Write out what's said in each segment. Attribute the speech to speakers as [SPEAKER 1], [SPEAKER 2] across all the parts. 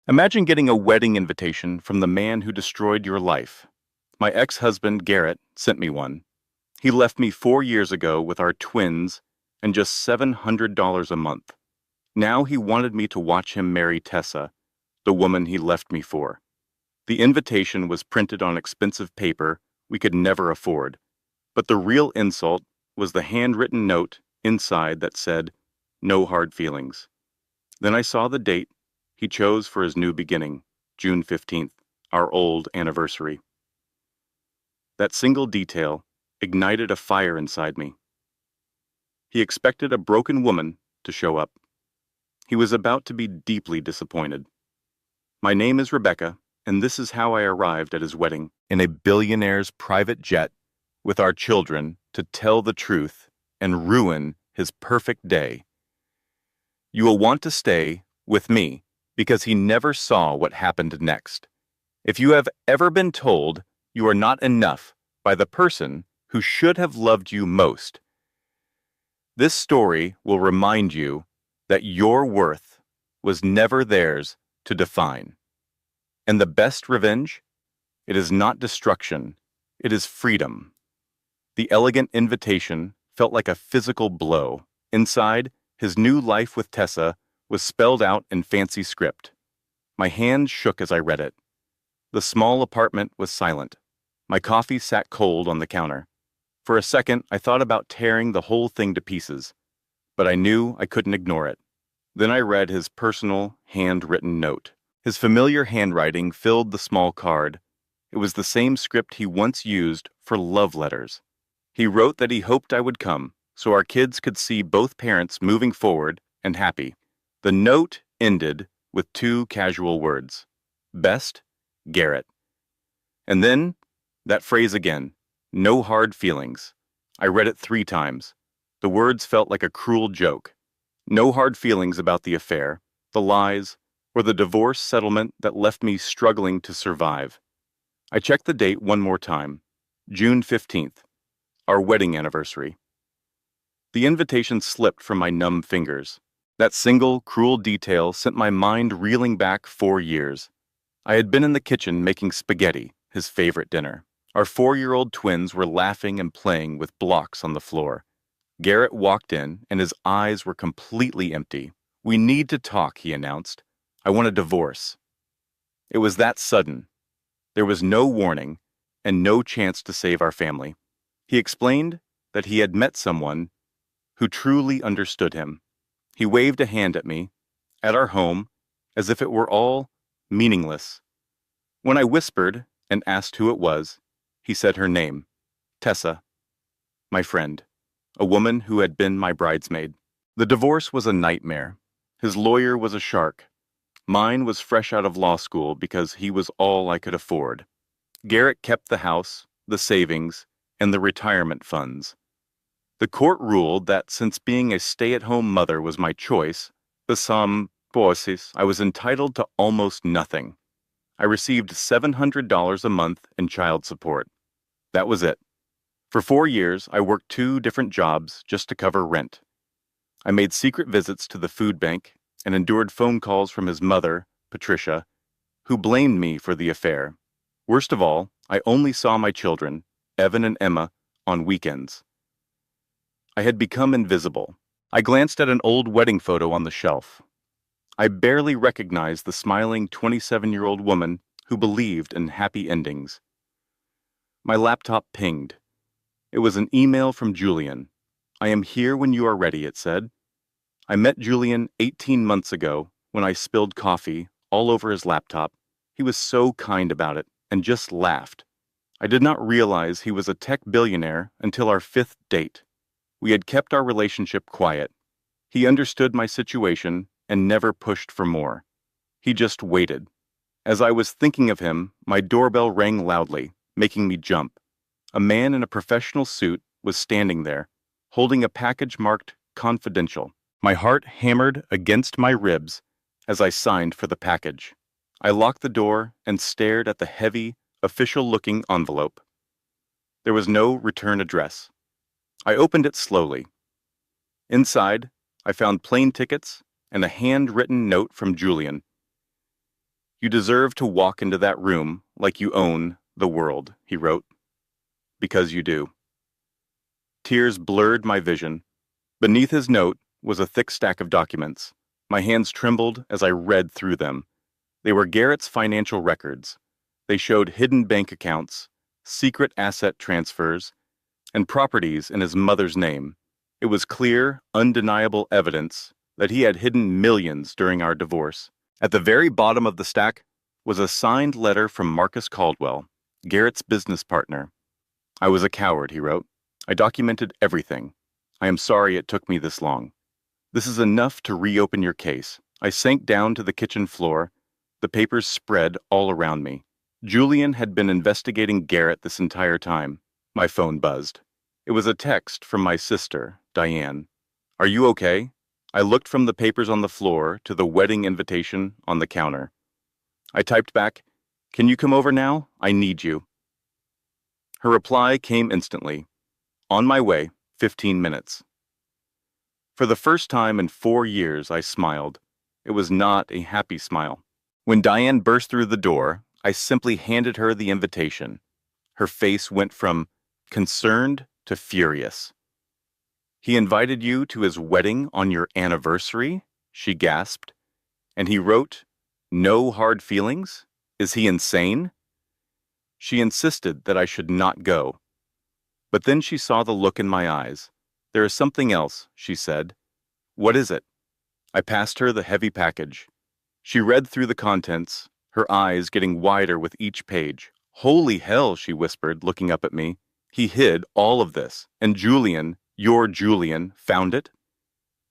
[SPEAKER 1] Imagine getting a wedding invitation from the man who destroyed your life. My ex-husband, Garrett, sent me one. He left me 4 years ago with our twins and just $700 a month. Now he wanted me to watch him marry Tessa, the woman he left me for. The invitation was printed on expensive paper we could never afford, but the real insult was the handwritten note inside that said, "No hard feelings." Then I saw the date he chose for his new beginning, June 15th, our old anniversary. That single detail ignited a fire inside me. He expected a broken woman to show up. He was about to be deeply disappointed. My name is Rebecca, and this is how I arrived at his wedding, in a billionaire's private jet, with our children, to tell the truth and ruin his perfect day. You will want to stay with me because he never saw what happened next. If you have ever been told you are not enough by the person who should have loved you most, this story will remind you that your worth was never theirs to define. And the best revenge? It is not destruction, it is freedom. The elegant invitation felt like a physical blow. Inside, his new life with Tessa was spelled out in fancy script. My hand shook as I read it. The small apartment was silent. My coffee sat cold on the counter. For a second, I thought about tearing the whole thing to pieces, but I knew I couldn't ignore it. Then I read his personal, handwritten note. His familiar handwriting filled the small card. It was the same script he once used for love letters. He wrote that he hoped I would come, so our kids could see both parents moving forward and happy. The note ended with two casual words: "Best, Garrett." And then, that phrase again, "No hard feelings." I read it 3 times. The words felt like a cruel joke. No hard feelings about the affair, the lies, or the divorce settlement that left me struggling to survive. I checked the date one more time. June 15th, our wedding anniversary. The invitation slipped from my numb fingers. That single, cruel detail sent my mind reeling back 4 years. I had been in the kitchen making spaghetti, his favorite dinner. Our 4-year-old twins were laughing and playing with blocks on the floor. Garrett walked in, and his eyes were completely empty. "We need to talk," he announced. "I want a divorce." It was that sudden. There was no warning, and no chance to save our family. He explained that he had met someone who truly understood him. He waved a hand at me, at our home, as if it were all meaningless. When I whispered and asked who it was, he said her name, Tessa, my friend, a woman who had been my bridesmaid. The divorce was a nightmare. His lawyer was a shark. Mine was fresh out of law school because he was all I could afford. Garrett kept the house, the savings, and the retirement funds. The court ruled that since being a stay-at-home mother was my choice, I was entitled to almost nothing. I received $700 a month in child support. That was it. For 4 years, I worked 2 different jobs just to cover rent. I made secret visits to the food bank and endured phone calls from his mother, Patricia, who blamed me for the affair. Worst of all, I only saw my children, Evan and Emma, on weekends. I had become invisible. I glanced at an old wedding photo on the shelf. I barely recognized the smiling 27-year-old woman who believed in happy endings. My laptop pinged. It was an email from Julian. "I am here when you are ready," it said. I met Julian 18 months ago when I spilled coffee all over his laptop. He was so kind about it and just laughed. I did not realize he was a tech billionaire until our 5th date. We had kept our relationship quiet. He understood my situation and never pushed for more. He just waited. As I was thinking of him, my doorbell rang loudly, making me jump. A man in a professional suit was standing there, holding a package marked "Confidential." My heart hammered against my ribs as I signed for the package. I locked the door and stared at the heavy, official-looking envelope. There was no return address. I opened it slowly. Inside, I found plane tickets and a handwritten note from Julian. You deserve to walk into that room like you own the world, he wrote. Because you do. Tears blurred my vision. Beneath his note was a thick stack of documents. My hands trembled as I read through them. They were Garrett's financial records. They showed hidden bank accounts, secret asset transfers, and properties in his mother's name. It was clear, undeniable evidence that he had hidden millions during our divorce. At the very bottom of the stack was a signed letter from Marcus Caldwell, Garrett's business partner. I was a coward, he wrote. I documented everything. I am sorry it took me this long. This is enough to reopen your case. I sank down to the kitchen floor. The papers spread all around me. Julian had been investigating Garrett this entire time. My phone buzzed. It was a text from my sister, Diane. Are you okay? I looked from the papers on the floor to the wedding invitation on the counter. I typed back, "Can you come over now? I need you." Her reply came instantly. On my way, 15 minutes. For the first time in 4 years, I smiled. It was not a happy smile. When Diane burst through the door, I simply handed her the invitation. Her face went from concerned to furious. "He invited you to his wedding on your anniversary?" she gasped. "And he wrote, 'No hard feelings'? Is he insane?" She insisted that I should not go. But then she saw the look in my eyes. "There is something else," she said. "What is it?" I passed her the heavy package. She read through the contents, her eyes getting wider with each page. "Holy hell," she whispered, looking up at me. "He hid all of this, and Julian, your Julian, found it?"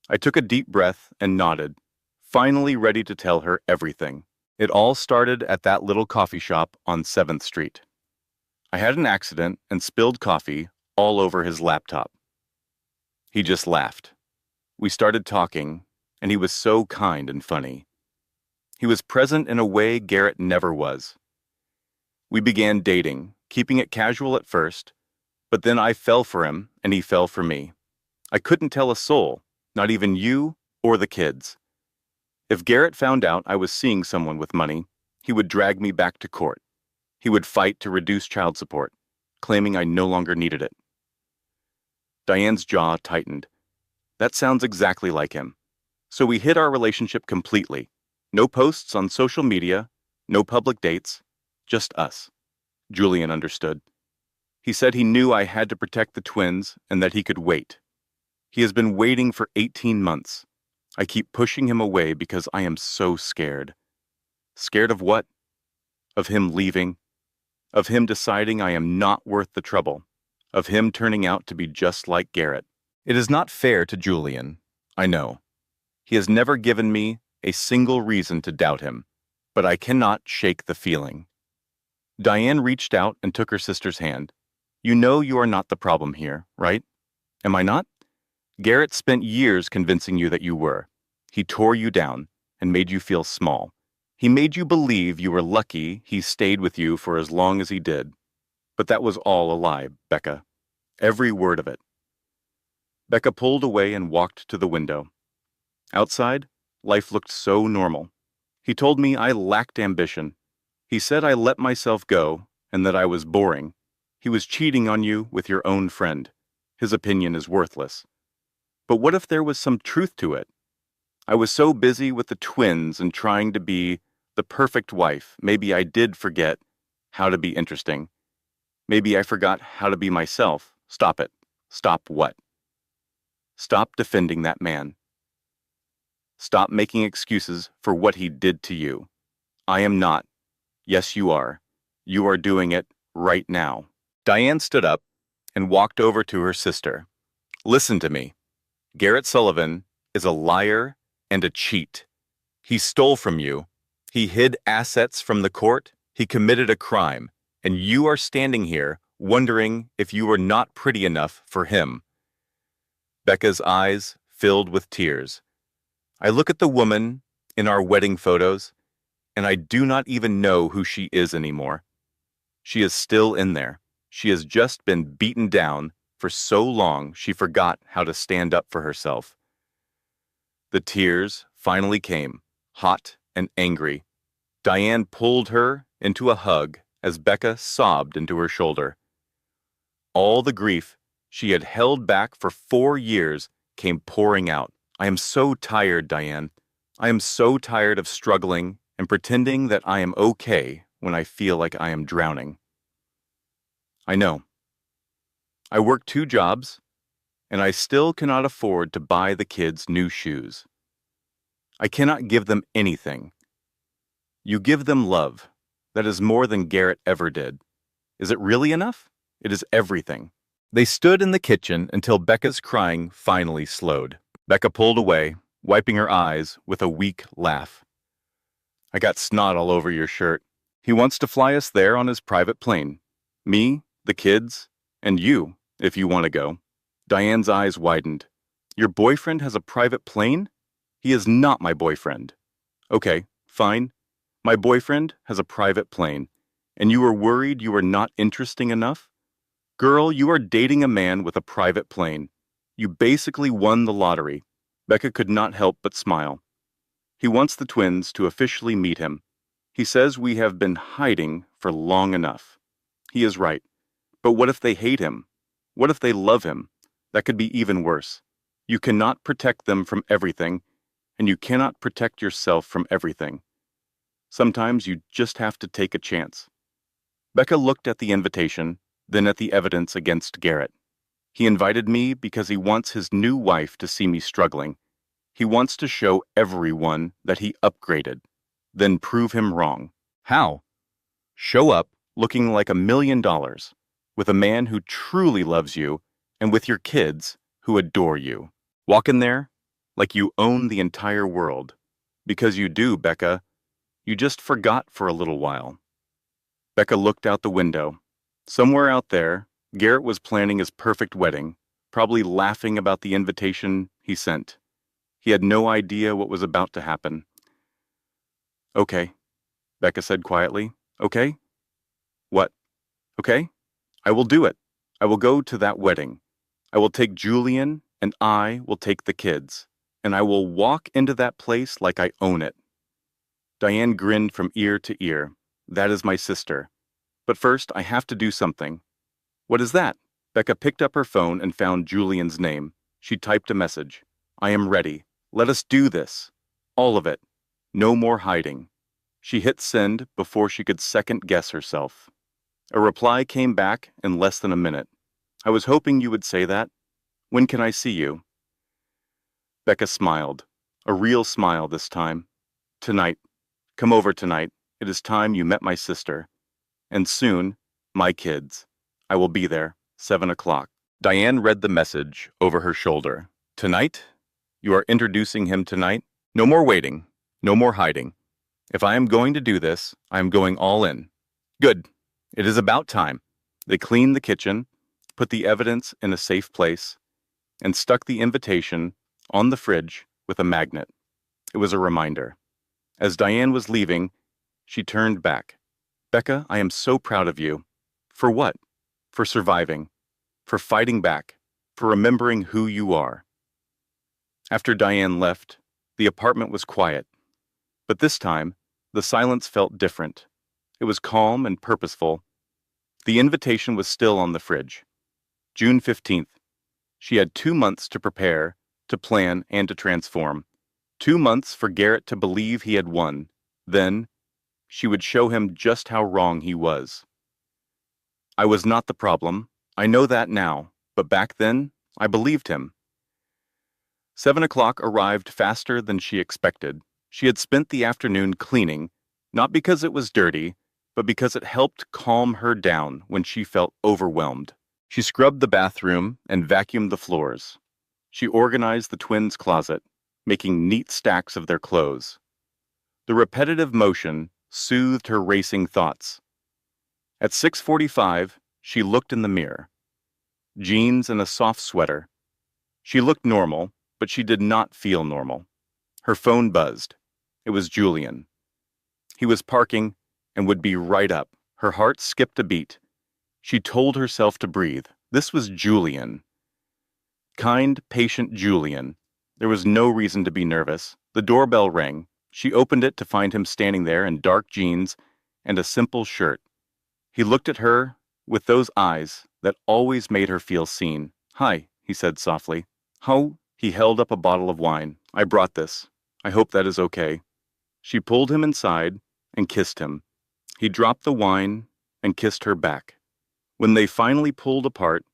[SPEAKER 1] I took a deep breath and nodded, finally ready to tell her everything. It all started at that little coffee shop on 7th Street. I had an accident and spilled coffee all over his laptop. He just laughed. We started talking, and he was so kind and funny. He was present in a way Garrett never was. We began dating, keeping it casual at first, but then I fell for him and he fell for me. I couldn't tell a soul, not even you or the kids. If Garrett found out I was seeing someone with money, he would drag me back to court. He would fight to reduce child support, claiming I no longer needed it. Diane's jaw tightened. That sounds exactly like him. So we hid our relationship completely. No posts on social media, no public dates, just us. Julian understood. He said he knew I had to protect the twins and that he could wait. He has been waiting for 18 months. I keep pushing him away because I am so scared. Scared of what? Of him leaving. Of him deciding I am not worth the trouble. Of him turning out to be just like Garrett. It is not fair to Julian, I know. He has never given me a single reason to doubt him, but I cannot shake the feeling. Diane reached out and took her sister's hand. "You know you are not the problem here, right? Am I not? Garrett spent years convincing you that you were. He tore you down and made you feel small. He made you believe you were lucky he stayed with you for as long as he did. But that was all a lie, Becca. Every word of it." Becca pulled away and walked to the window. Outside, life looked so normal. He told me I lacked ambition. He said I let myself go and that I was boring. He was cheating on you with your own friend. His opinion is worthless. But what if there was some truth to it? I was so busy with the twins and trying to be the perfect wife, maybe I did forget how to be interesting. Maybe I forgot how to be myself. Stop it. Stop what? Stop defending that man. Stop making excuses for what he did to you. I am not. Yes, you are. You are doing it right now. Diane stood up and walked over to her sister. "Listen to me. Garrett Sullivan is a liar and a cheat. He stole from you. He hid assets from the court. He committed a crime. And you are standing here wondering if you were not pretty enough for him." Becca's eyes filled with tears. I look at the woman in our wedding photos, and I do not even know who she is anymore. She is still in there. She has just been beaten down for so long she forgot how to stand up for herself. The tears finally came, hot and angry. Diane pulled her into a hug as Becca sobbed into her shoulder. All the grief she had held back for 4 years came pouring out. I am so tired, Diane. I am so tired of struggling and pretending that I am okay when I feel like I am drowning. I know. I work 2 jobs, and I still cannot afford to buy the kids new shoes. I cannot give them anything. You give them love. That is more than Garrett ever did. Is it really enough? It is everything. They stood in the kitchen until Becca's crying finally slowed. Becca pulled away, wiping her eyes with a weak laugh. I got snot all over your shirt. He wants to fly us there on his private plane. Me, the kids, and you, if you want to go. Diane's eyes widened. Your boyfriend has a private plane? He is not my boyfriend. Okay, fine. My boyfriend has a private plane, and you were worried you were not interesting enough? Girl, you are dating a man with a private plane. You basically won the lottery. Becca could not help but smile. He wants the twins to officially meet him. He says we have been hiding for long enough. He is right. But what if they hate him? What if they love him? That could be even worse. You cannot protect them from everything, and you cannot protect yourself from everything. Sometimes you just have to take a chance. Becca looked at the invitation, then at the evidence against Garrett. He invited me because he wants his new wife to see me struggling. He wants to show everyone that he upgraded, then prove him wrong. How? Show up looking like $1 million, with a man who truly loves you, and with your kids who adore you. Walk in there like you own the entire world. Because you do, Becca. You just forgot for a little while. Becca looked out the window. Somewhere out there, Garrett was planning his perfect wedding, probably laughing about the invitation he sent. He had no idea what was about to happen. Okay, Becca said quietly. Okay? What? Okay? I will do it. I will go to that wedding. I will take Julian, and I will take the kids, and I will walk into that place like I own it. Diane grinned from ear to ear. That is my sister. But first, I have to do something. What is that? Becca picked up her phone and found Julian's name. She typed a message. I am ready. Let us do this. All of it. No more hiding. She hit send before she could second-guess herself. A reply came back in less than a minute. I was hoping you would say that. When can I see you? Becca smiled. A real smile this time. Tonight. Come over tonight. It is time you met my sister. And soon, my kids. I will be there, 7 o'clock. Diane read the message over her shoulder. Tonight? You are introducing him tonight? No more waiting. No more hiding. If I am going to do this, I am going all in. Good. It is about time. They cleaned the kitchen, put the evidence in a safe place, and stuck the invitation on the fridge with a magnet. It was a reminder. As Diane was leaving, she turned back. Becca, I am so proud of you. For what? For surviving. For fighting back. For remembering who you are. After Diane left, the apartment was quiet. But this time, the silence felt different. It was calm and purposeful. The invitation was still on the fridge. June 15th. She had 2 months to prepare, to plan, and to transform. 2 months for Garrett to believe he had won. Then, she would show him just how wrong he was. I was not the problem. I know that now. But back then, I believed him. 7 o'clock arrived faster than she expected. She had spent the afternoon cleaning, not because it was dirty, but because it helped calm her down when she felt overwhelmed. She scrubbed the bathroom and vacuumed the floors. She organized the twins' closet, making neat stacks of their clothes. The repetitive motion soothed her racing thoughts. At 6:45, she looked in the mirror. Jeans and a soft sweater. She looked normal, but she did not feel normal. Her phone buzzed. It was Julian. He was parking and would be right up. Her heart skipped a beat. She told herself to breathe. This was Julian. Kind, patient Julian. There was no reason to be nervous. The doorbell rang. She opened it to find him standing there in dark jeans and a simple shirt. He looked at her with those eyes that always made her feel seen. "Hi," he said softly. "How?" He held up a bottle of wine. "I brought this. I hope that is okay." She pulled him inside and kissed him. He dropped the wine and kissed her back. When they finally pulled apart,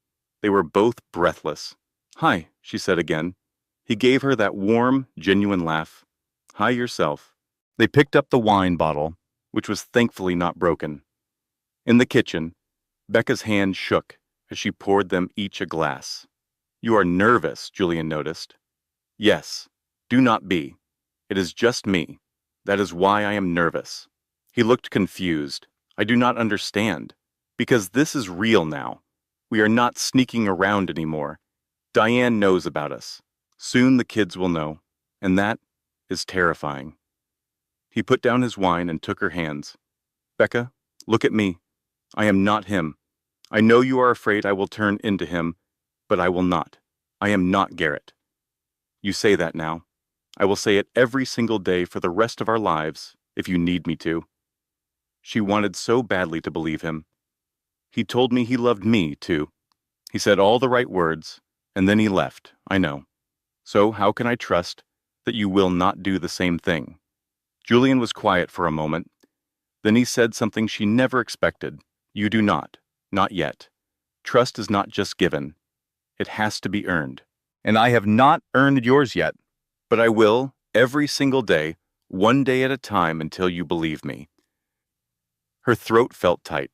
[SPEAKER 1] they were both breathless. "Hi," she said again. He gave her that warm, genuine laugh. "Hi yourself." They picked up the wine bottle, which was thankfully not broken. In the kitchen, Becca's hand shook as she poured them each a glass. "You are nervous," Julian noticed. "Yes, do not be. It is just me. That is why I am nervous." He looked confused. "I do not understand. Because this is real now. We are not sneaking around anymore. Diane knows about us. Soon the kids will know, and that is terrifying." He put down his wine and took her hands. "Becca, look at me. I am not him. I know you are afraid I will turn into him, but I will not. I am not Garrett. You say that now. I will say it every single day for the rest of our lives, if you need me to." She wanted so badly to believe him. "He told me he loved me, too. He said all the right words, and then he left, I know. So how can I trust that you will not do the same thing?" Julian was quiet for a moment. Then he said something she never expected. "You do not yet. Trust is not just given. It has to be earned. And I have not earned yours yet, but I will every single day, one day at a time until you believe me." Her throat felt tight.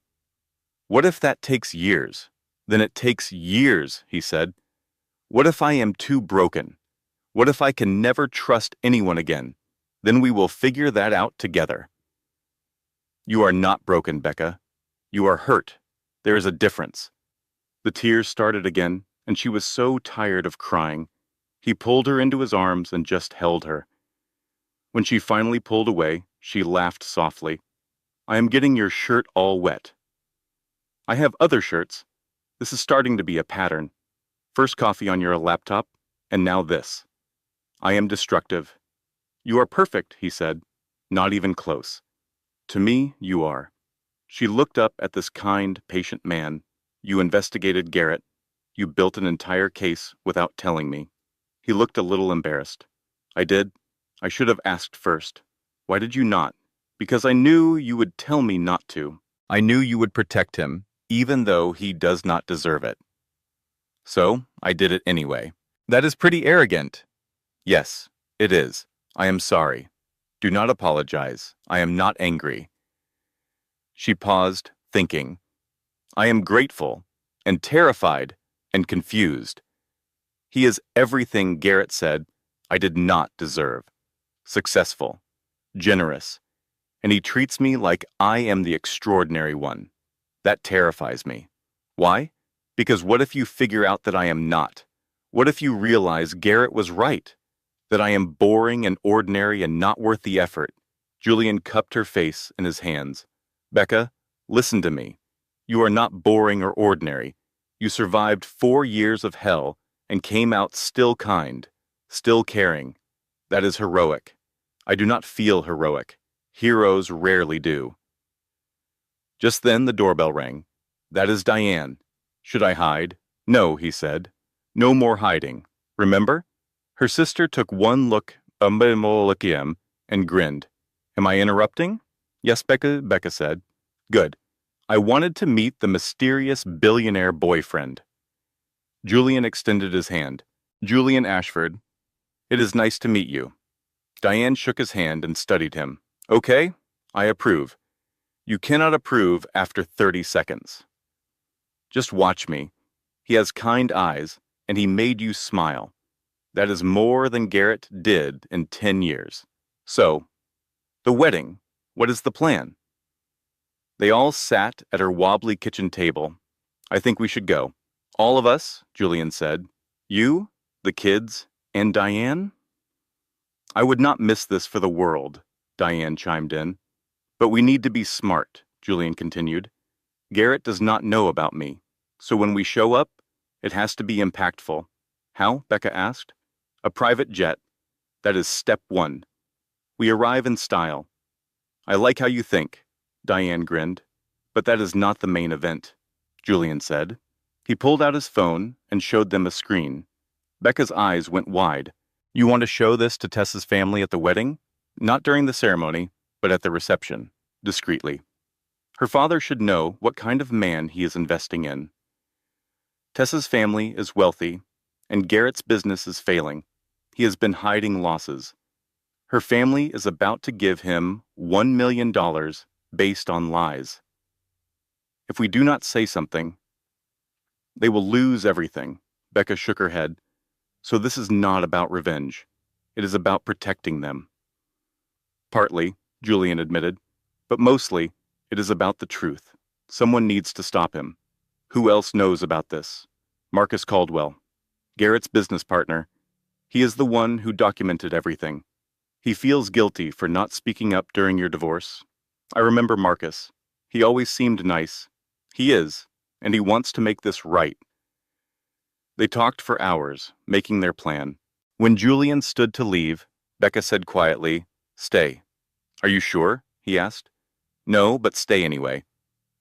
[SPEAKER 1] "What if that takes years?" "Then it takes years," he said. "What if I am too broken? What if I can never trust anyone again? Then we will figure that out together." "You are not broken, Becca. You are hurt. There is a difference." The tears started again, and she was so tired of crying. He pulled her into his arms and just held her. When she finally pulled away, she laughed softly. "I am getting your shirt all wet." "I have other shirts. This is starting to be a pattern. First coffee on your laptop, and now this. I am destructive." "You are perfect," he said. "Not even close. To me, you are." She looked up at this kind, patient man. "You investigated Garrett. You built an entire case without telling me." He looked a little embarrassed. "I did. I should have asked first. Why did you not?" "Because I knew you would tell me not to. I knew you would protect him, even though he does not deserve it. So, I did it anyway." "That is pretty arrogant." "Yes, it is. I am sorry. Do not apologize. I am not angry." She paused, thinking. "I am grateful, and terrified, and confused. He is everything Garrett said I did not deserve. Successful, generous, and he treats me like I am the extraordinary one. That terrifies me. Why? Because what if you figure out that I am not? What if you realize Garrett was right? That I am boring and ordinary and not worth the effort?" Julian cupped her face in his hands. "Becca, listen to me. You are not boring or ordinary. You survived 4 years of hell and came out still kind, still caring. That is heroic. I do not feel heroic. Heroes rarely do." Just then the doorbell rang. "That is Diane. Should I hide?" "No," he said. "No more hiding. Remember?" Her sister took one look at him and grinned. "Am I interrupting?" "Yes, Becca said. "Good. I wanted to meet the mysterious billionaire boyfriend." Julian extended his hand. "Julian Ashford. It is nice to meet you." Diane shook his hand and studied him. "Okay, I approve. You cannot approve after 30 seconds. Just watch me. He has kind eyes, and he made you smile. That is more than Garrett did in 10 years. So, the wedding, what is the plan?" They all sat at her wobbly kitchen table. "I think we should go." "All of us," Julian said. "You, the kids, and Diane?" "I would not miss this for the world," Diane chimed in. "But we need to be smart," Julian continued. "Garrett does not know about me, so when we show up, it has to be impactful." "How?" Becca asked. "A private jet. That is step 1. We arrive in style. I like how you think, Diane grinned. But that is not the main event, Julian said. He pulled out his phone and showed them a screen. Becca's eyes went wide. You want to show this to Tessa's family at the wedding? Not during the ceremony, but at the reception, discreetly. Her father should know what kind of man he is investing in. Tessa's family is wealthy, and Garrett's business is failing. He has been hiding losses. Her family is about to give him $1 million based on lies. If we do not say something, they will lose everything. Becca shook her head. So this is not about revenge. It is about protecting them. Partly, Julian admitted, but mostly, it is about the truth. Someone needs to stop him. Who else knows about this? Marcus Caldwell, Garrett's business partner. He is the one who documented everything. He feels guilty for not speaking up during your divorce. I remember Marcus. He always seemed nice. He is, and he wants to make this right. They talked for hours, making their plan. When Julian stood to leave, Becca said quietly, "Stay." "Are you sure?" he asked. "No, but stay anyway."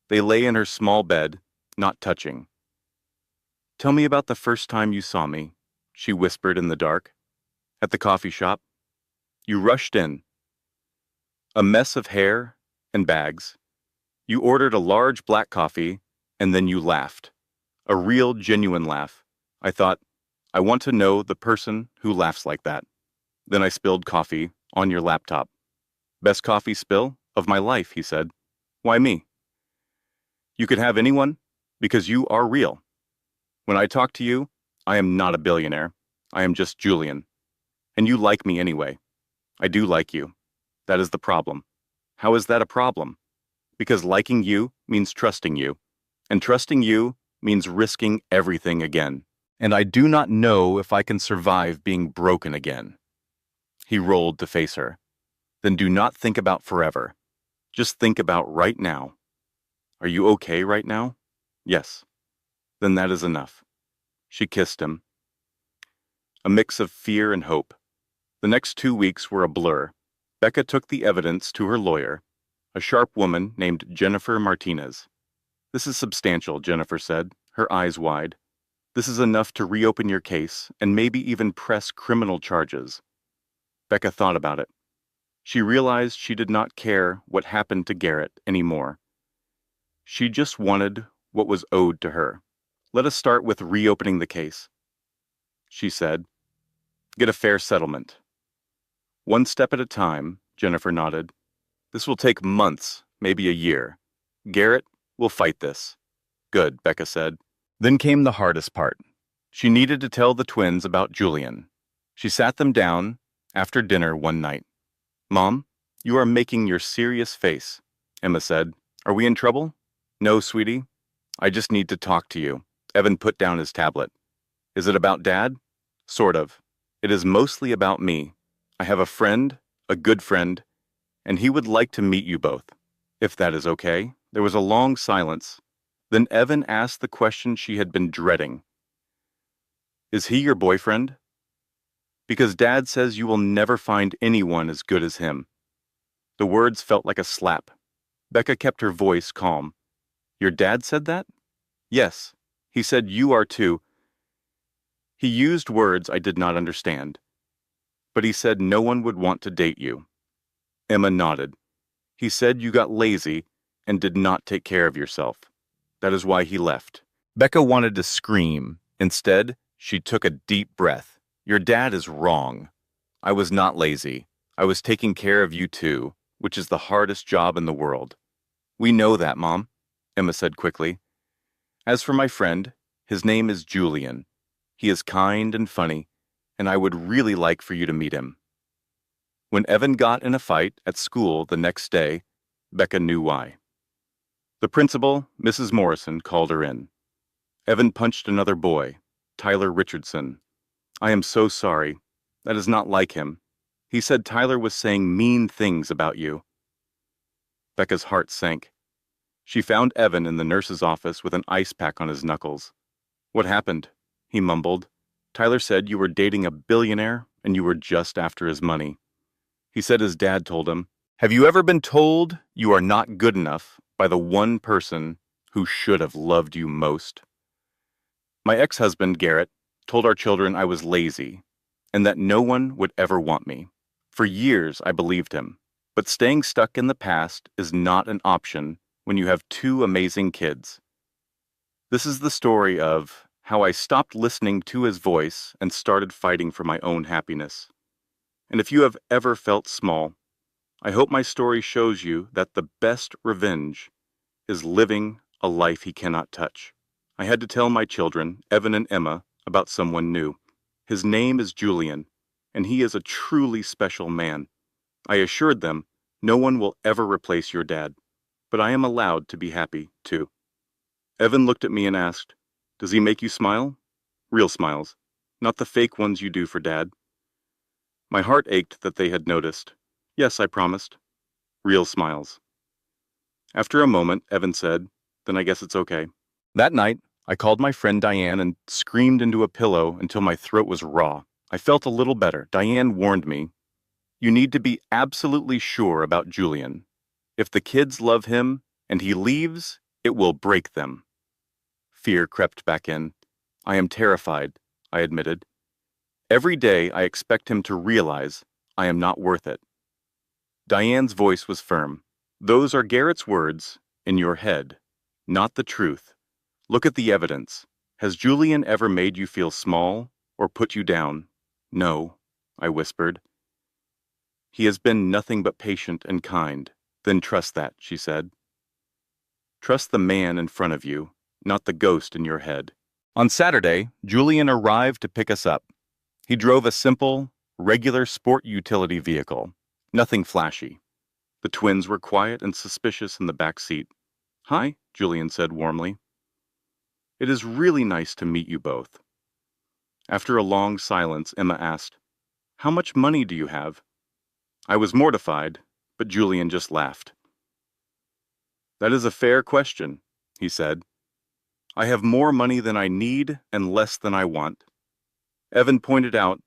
[SPEAKER 1] They lay in her small bed, not touching. "Tell me about the first time you saw me," she whispered in the dark. "At the coffee shop. You rushed in. A mess of hair and bags. You ordered a large black coffee, and then you laughed. A real, genuine laugh. I thought, I want to know the person who laughs like that. Then I spilled coffee on your laptop. Best coffee spill of my life," he said. "Why me?" "You could have anyone, because you are real. When I talk to you, I am not a billionaire. I am just Julian. And you like me anyway. I do like you. That is the problem." "How is that a problem?" "Because liking you means trusting you. And trusting you means risking everything again. And I do not know if I can survive being broken again." He rolled to face her. "Then do not think about forever. Just think about right now. Are you okay right now?" "Yes." "Then that is enough." She kissed him. A mix of fear and hope. The next 2 weeks were a blur. Becca took the evidence to her lawyer, a sharp woman named Jennifer Martinez. "This is substantial," Jennifer said, her eyes wide. "This is enough to reopen your case and maybe even press criminal charges." Becca thought about it. She realized she did not care what happened to Garrett anymore. She just wanted what was owed to her. "Let us start with reopening the case," she said. "Get a fair settlement." "One step at a time," Jennifer nodded. "This will take months, maybe a year. Garrett will fight this." "Good," Becca said. Then came the hardest part. She needed to tell the twins about Julian. She sat them down after dinner one night. "Mom, you are making your serious face," Emma said. "Are we in trouble?" "No, sweetie. I just need to talk to you." Evan put down his tablet. "Is it about Dad?" "Sort of. It is mostly about me. I have a friend, a good friend, and he would like to meet you both. If that is okay." There was a long silence. Then Evan asked the question she had been dreading. "Is he your boyfriend?" "Because Dad says you will never find anyone as good as him." The words felt like a slap. Becca kept her voice calm. "Your dad said that?" "Yes. He said you are too." He used words I did not understand. "But he said no one would want to date you." Emma nodded. "He said you got lazy and did not take care of yourself. That is why he left." Becca wanted to scream. Instead, she took a deep breath. "Your dad is wrong. I was not lazy. I was taking care of you too, which is the hardest job in the world." "We know that, Mom," Emma said quickly. "As for my friend, his name is Julian. He is kind and funny, and I would really like for you to meet him." When Evan got in a fight at school the next day, Becca knew why. The principal, Mrs. Morrison, called her in. "Evan punched another boy, Tyler Richardson. I am so sorry. That is not like him. He said Tyler was saying mean things about you." Becca's heart sank. She found Evan in the nurse's office with an ice pack on his knuckles. "What happened?" he mumbled. "Tyler said you were dating a billionaire and you were just after his money." He said his dad told him, "Have you ever been told you are not good enough by the one person who should have loved you most?" My ex-husband, Garrett, told our children I was lazy and that no one would ever want me. For years, I believed him. But staying stuck in the past is not an option when you have two amazing kids. This is the story of how I stopped listening to his voice and started fighting for my own happiness. And if you have ever felt small, I hope my story shows you that the best revenge is living a life he cannot touch. I had to tell my children, Evan and Emma, about someone new. His name is Julian, and he is a truly special man. I assured them, no one will ever replace your dad, but I am allowed to be happy, too. Evan looked at me and asked, "Does he make you smile?" Real smiles, not the fake ones you do for Dad. My heart ached that they had noticed. "Yes," I promised. Real smiles. After a moment, Evan said, "Then I guess it's okay." That night, I called my friend Diane and screamed into a pillow until my throat was raw. I felt a little better. Diane warned me, "You need to be absolutely sure about Julian. If the kids love him and he leaves, it will break them." Fear crept back in. "I am terrified," I admitted. "Every day I expect him to realize I am not worth it." Diane's voice was firm. "Those are Garrett's words in your head, not the truth. Look at the evidence. Has Julian ever made you feel small or put you down?" "No," I whispered. "He has been nothing but patient and kind." "Then trust that," she said. "Trust the man in front of you, not the ghost in your head." On Saturday, Julian arrived to pick us up. He drove a simple, regular sport utility vehicle. Nothing flashy. The twins were quiet and suspicious in the back seat. "Hi," Julian said warmly. "It is really nice to meet you both." After a long silence, Emma asked, "How much money do you have?" I was mortified, but Julian just laughed. "That is a fair question," he said. "I have more money than I need and less than I want." Evan pointed out,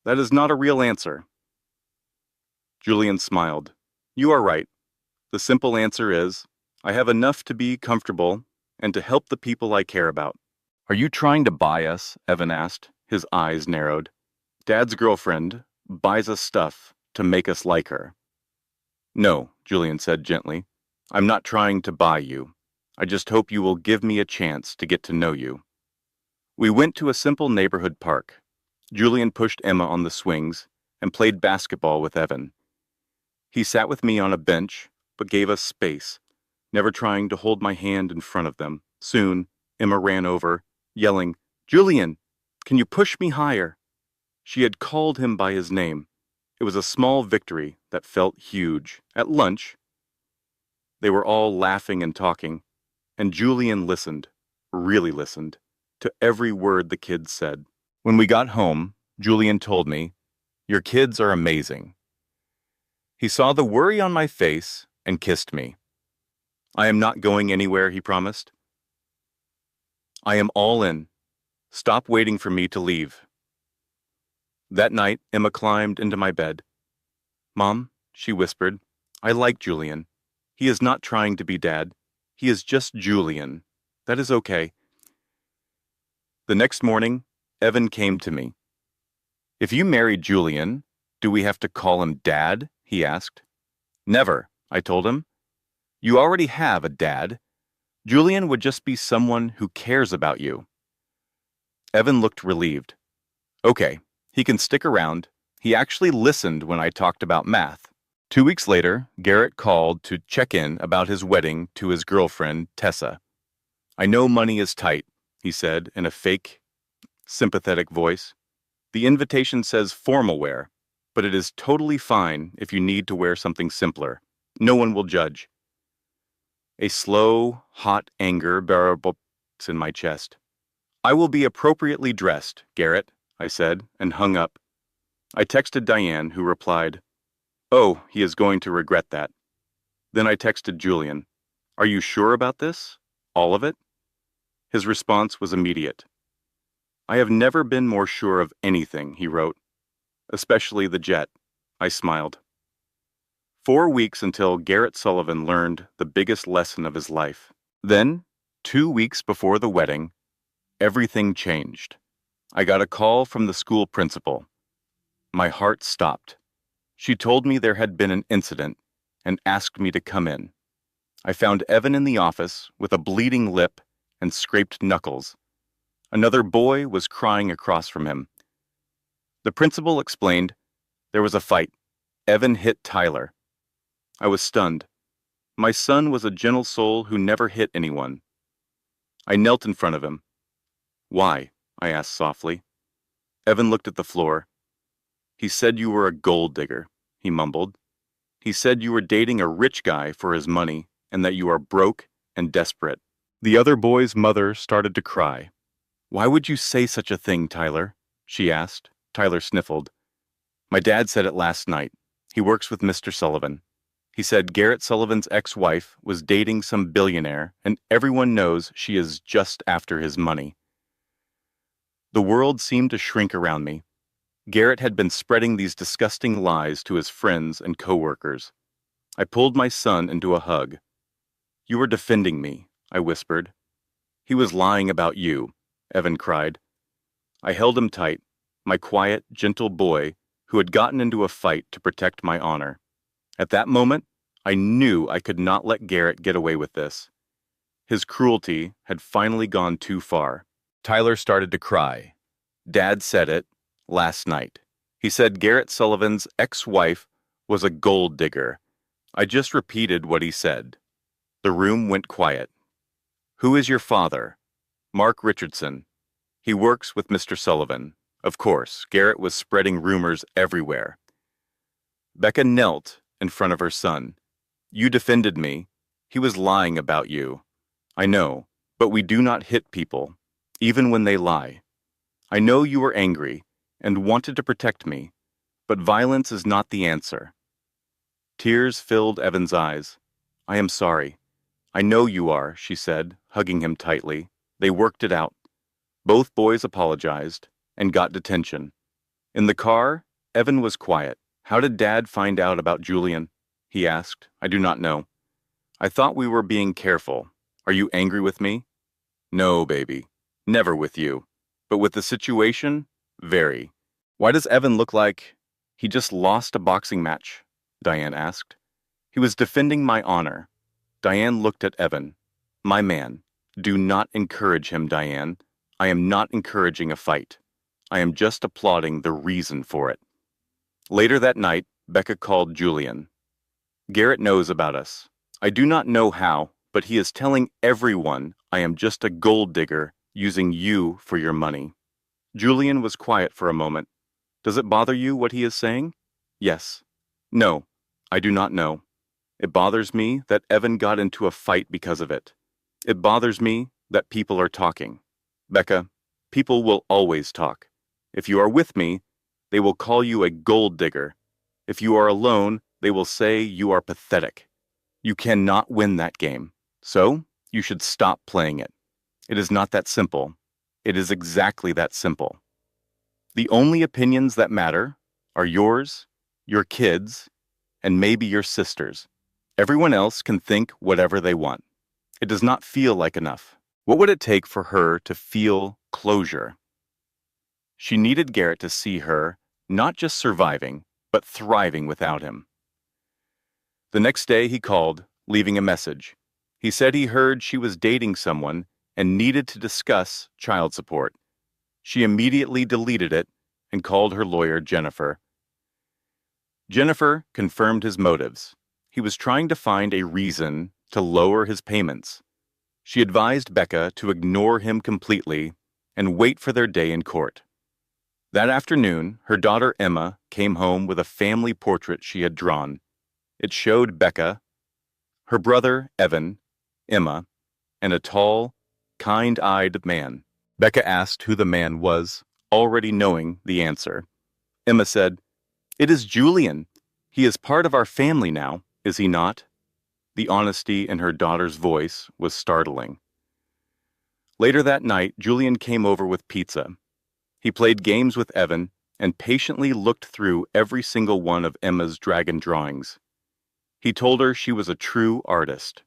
[SPEAKER 1] "That is not a real answer." Julian smiled. "You are right. The simple answer is, I have enough to be comfortable and to help the people I care about." "Are you trying to buy us?" Evan asked, his eyes narrowed. "Dad's girlfriend buys us stuff to make us like her." "No," Julian said gently. "I'm not trying to buy you. I just hope you will give me a chance to get to know you." We went to a simple neighborhood park. Julian pushed Emma on the swings and played basketball with Evan. He sat with me on a bench, but gave us space, never trying to hold my hand in front of them. Soon, Emma ran over, yelling, "Julian, can you push me higher?" She had called him by his name. It was a small victory that felt huge. At lunch, they were all laughing and talking, and Julian listened, really listened, to every word the kids said. When we got home, Julian told me, "Your kids are amazing." He saw the worry on my face and kissed me. "I am not going anywhere," he promised. "I am all in. Stop waiting for me to leave." That night, Emma climbed into my bed. "Mom," she whispered, "I like Julian. He is not trying to be Dad. He is just Julian. That is okay." The next morning, Evan came to me. "If you marry Julian, do we have to call him Dad?" he asked. "Never," I told him. "You already have a dad. Julian would just be someone who cares about you." Evan looked relieved. "Okay, he can stick around. He actually listened when I talked about math." 2 weeks later, Garrett called to check in about his wedding to his girlfriend, Tessa. "I know money is tight," he said in a fake, sympathetic voice. "The invitation says formal wear, but it is totally fine if you need to wear something simpler. No one will judge." A slow, hot anger bubbled in my chest. "I will be appropriately dressed, Garrett," I said, and hung up. I texted Diane, who replied, "Oh, he is going to regret that." Then I texted Julian, "Are you sure about this? All of it?" His response was immediate. "I have never been more sure of anything," he wrote, "especially the jet. I smiled. 4 weeks until Garrett Sullivan learned the biggest lesson of his life. Then, 2 weeks before the wedding, everything changed. I got a call from the school principal. My heart stopped. She told me there had been an incident and asked me to come in. I found Evan in the office with a bleeding lip and scraped knuckles. Another boy was crying across from him. The principal explained there was a fight. Evan hit Tyler. I was stunned. My son was a gentle soul who never hit anyone. I knelt in front of him. Why? I asked softly. Evan looked at the floor. He said you were a gold digger, he mumbled. He said you were dating a rich guy for his money and that you are broke and desperate. The other boy's mother started to cry. Why would you say such a thing, Tyler? She asked. Tyler sniffled. My dad said it last night. He works with Mr. Sullivan. He said Garrett Sullivan's ex-wife was dating some billionaire and everyone knows she is just after his money. The world seemed to shrink around me. Garrett had been spreading these disgusting lies to his friends and coworkers. I pulled my son into a hug. You were defending me, I whispered. He was lying about you, Evan cried. I held him tight, my quiet, gentle boy who had gotten into a fight to protect my honor. At that moment, I knew I could not let Garrett get away with this. His cruelty had finally gone too far. Tyler started to cry. Dad said it last night. He said Garrett Sullivan's ex-wife was a gold digger. I just repeated what he said. The room went quiet. Who is your father? Mark Richardson. He works with Mr. Sullivan. Of course, Garrett was spreading rumors everywhere. Becca knelt in front of her son. You defended me. He was lying about you. I know, but we do not hit people, even when they lie. I know you were angry and wanted to protect me, but violence is not the answer. Tears filled Evan's eyes. I am sorry. I know you are, she said, hugging him tightly. They worked it out. Both boys apologized and got detention. In the car, Evan was quiet. How did Dad find out about Julian? He asked. I do not know. I thought we were being careful. Are you angry with me? No, baby. Never with you. But with the situation, very. Why does Evan look like he just lost a boxing match? Diane asked. He was defending my honor. Diane looked at Evan. My man. Do not encourage him, Diane. I am not encouraging a fight. I am just applauding the reason for it. Later that night, Becca called Julian. Garrett knows about us. I do not know how, but he is telling everyone I am just a gold digger using you for your money. Julian was quiet for a moment. Does it bother you what he is saying? Yes. No, I do not know. It bothers me that Evan got into a fight because of it. It bothers me that people are talking. Becca, people will always talk. If you are with me, they will call you a gold digger. If you are alone, they will say you are pathetic. You cannot win that game, so you should stop playing it. It is not that simple. It is exactly that simple. The only opinions that matter are yours, your kids, and maybe your sister's. Everyone else can think whatever they want. It does not feel like enough. What would it take for her to feel closure? She needed Garrett to see her not just surviving, but thriving without him. The next day he called, leaving a message. He said he heard she was dating someone and needed to discuss child support. She immediately deleted it and called her lawyer, Jennifer. Jennifer confirmed his motives. He was trying to find a reason to lower his payments. She advised Becca to ignore him completely and wait for their day in court. That afternoon, her daughter Emma came home with a family portrait she had drawn. It showed Becca, her brother Evan, Emma, and a tall, kind-eyed man. Becca asked who the man was, already knowing the answer. Emma said, "It is Julian. He is part of our family now, is he not?" The honesty in her daughter's voice was startling. Later that night, Julian came over with pizza. He played games with Evan and patiently looked through every single one of Emma's dragon drawings. He told her she was a true artist.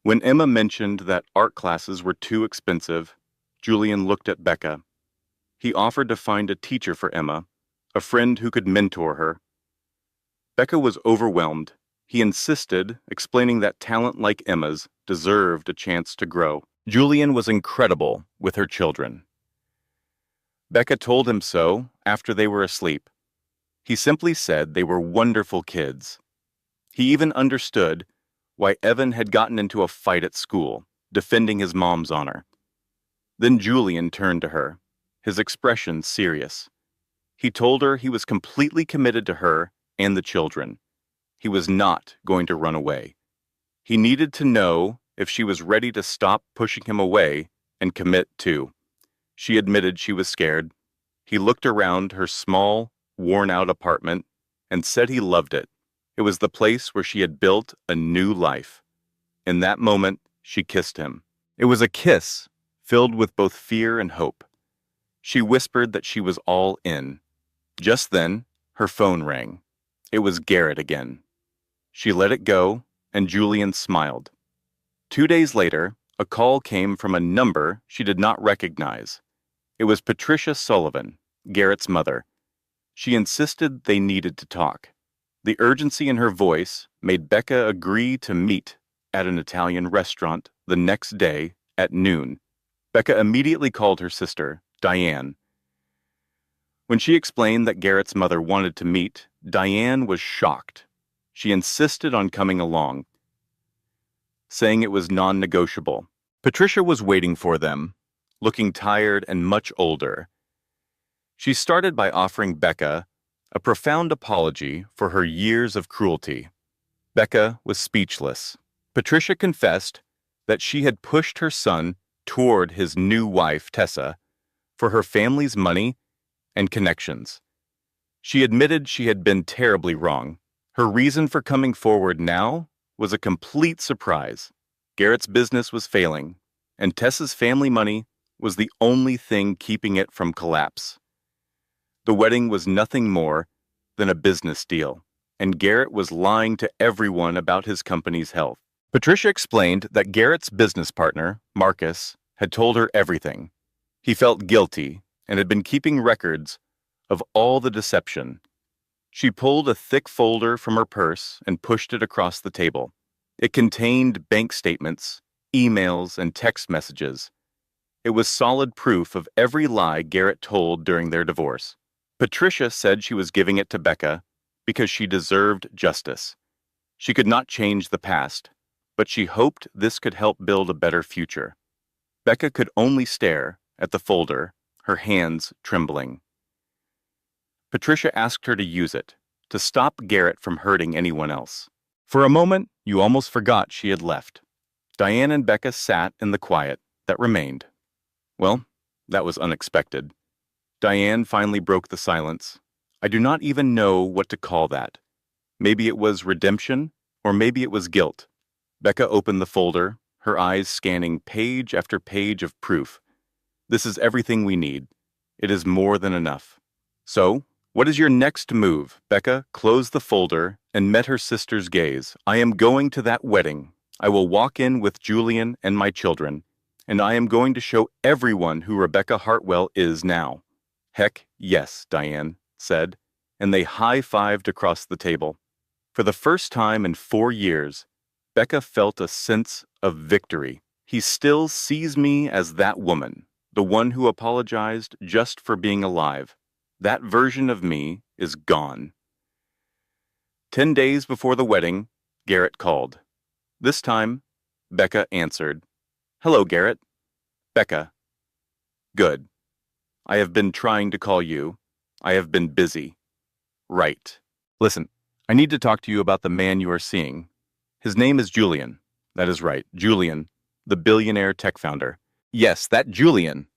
[SPEAKER 1] When Emma mentioned that art classes were too expensive, Julian looked at Becca. He offered to find a teacher for Emma, a friend who could mentor her. Becca was overwhelmed. He insisted, explaining that talent like Emma's deserved a chance to grow. Julian was incredible with her children. Becca told him so after they were asleep. He simply said they were wonderful kids. He even understood why Evan had gotten into a fight at school, defending his mom's honor. Then Julian turned to her, his expression serious. He told her he was completely committed to her and the children. He was not going to run away. He needed to know if she was ready to stop pushing him away and commit too. She admitted she was scared. He looked around her small, worn-out apartment and said he loved it. It was the place where she had built a new life. In that moment, she kissed him. It was a kiss filled with both fear and hope. She whispered that she was all in. Just then, her phone rang. It was Garrett again. She let it go, and Julian smiled. 2 days later, a call came from a number she did not recognize. It was Patricia Sullivan, Garrett's mother. She insisted they needed to talk. The urgency in her voice made Becca agree to meet at an Italian restaurant the next day at noon. Becca immediately called her sister, Diane. When she explained that Garrett's mother wanted to meet, Diane was shocked. She insisted on coming along, saying it was non-negotiable. Patricia was waiting for them, looking tired and much older. She started by offering Becca a profound apology for her years of cruelty. Becca was speechless. Patricia confessed that she had pushed her son toward his new wife, Tessa, for her family's money and connections. She admitted she had been terribly wrong. Her reason for coming forward now was a complete surprise. Garrett's business was failing, and Tessa's family money was the only thing keeping it from collapse. The wedding was nothing more than a business deal, and Garrett was lying to everyone about his company's health. Patricia explained that Garrett's business partner, Marcus, had told her everything. He felt guilty and had been keeping records of all the deception. She pulled a thick folder from her purse and pushed it across the table. It contained bank statements, emails, and text messages. It was solid proof of every lie Garrett told during their divorce. Patricia said she was giving it to Becca because she deserved justice. She could not change the past, but she hoped this could help build a better future. Becca could only stare at the folder, her hands trembling. Patricia asked her to use it, to stop Garrett from hurting anyone else. For a moment, you almost forgot she had left. Diane and Becca sat in the quiet that remained. Well, that was unexpected. Diane finally broke the silence. I do not even know what to call that. Maybe it was redemption, or maybe it was guilt. Becca opened the folder, her eyes scanning page after page of proof. This is everything we need. It is more than enough. So, what is your next move? Becca closed the folder and met her sister's gaze. I am going to that wedding. I will walk in with Julian and my children, and I am going to show everyone who Rebecca Hartwell is now. Heck yes, Diane said, and they high-fived across the table. For the first time in 4 years, Becca felt a sense of victory. He still sees me as that woman, the one who apologized just for being alive. That version of me is gone. 10 days before the wedding, Garrett called. This time, Becca answered. Hello, Garrett. Becca. Good. I have been trying to call you. I have been busy. Right. Listen, I need to talk to you about the man you are seeing. His name is Julian. That is right, Julian, the billionaire tech founder. Yes, that Julian.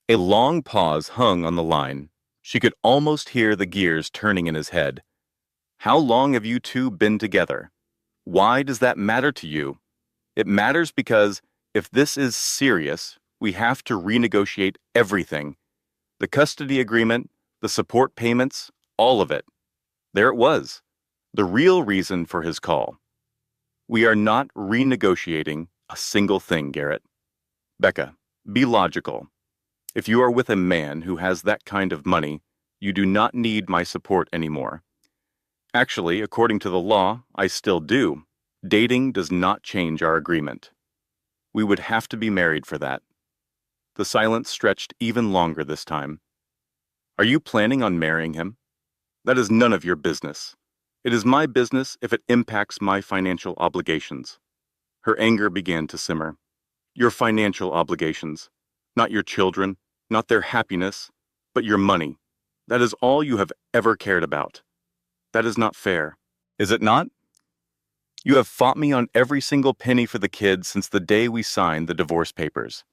[SPEAKER 1] A long pause hung on the line. She could almost hear the gears turning in his head. How long have you two been together? Why does that matter to you? It matters because if this is serious, we have to renegotiate everything. The custody agreement The support payments, all of it. There it was. The real reason for his call. We are not renegotiating a single thing, Garrett. Becca, be logical. If you are with a man who has that kind of money, you do not need my support anymore. Actually, according to the law, I still do. Dating does not change our agreement. We would have to be married for that. The silence stretched even longer this time. Are you planning on marrying him? That is none of your business. It is my business if it impacts my financial obligations. Her anger began to simmer. Your financial obligations. Not your children, not their happiness, but your money. That is all you have ever cared about. That is not fair. Is it not? You have fought me on every single penny for the kids since the day we signed the divorce papers.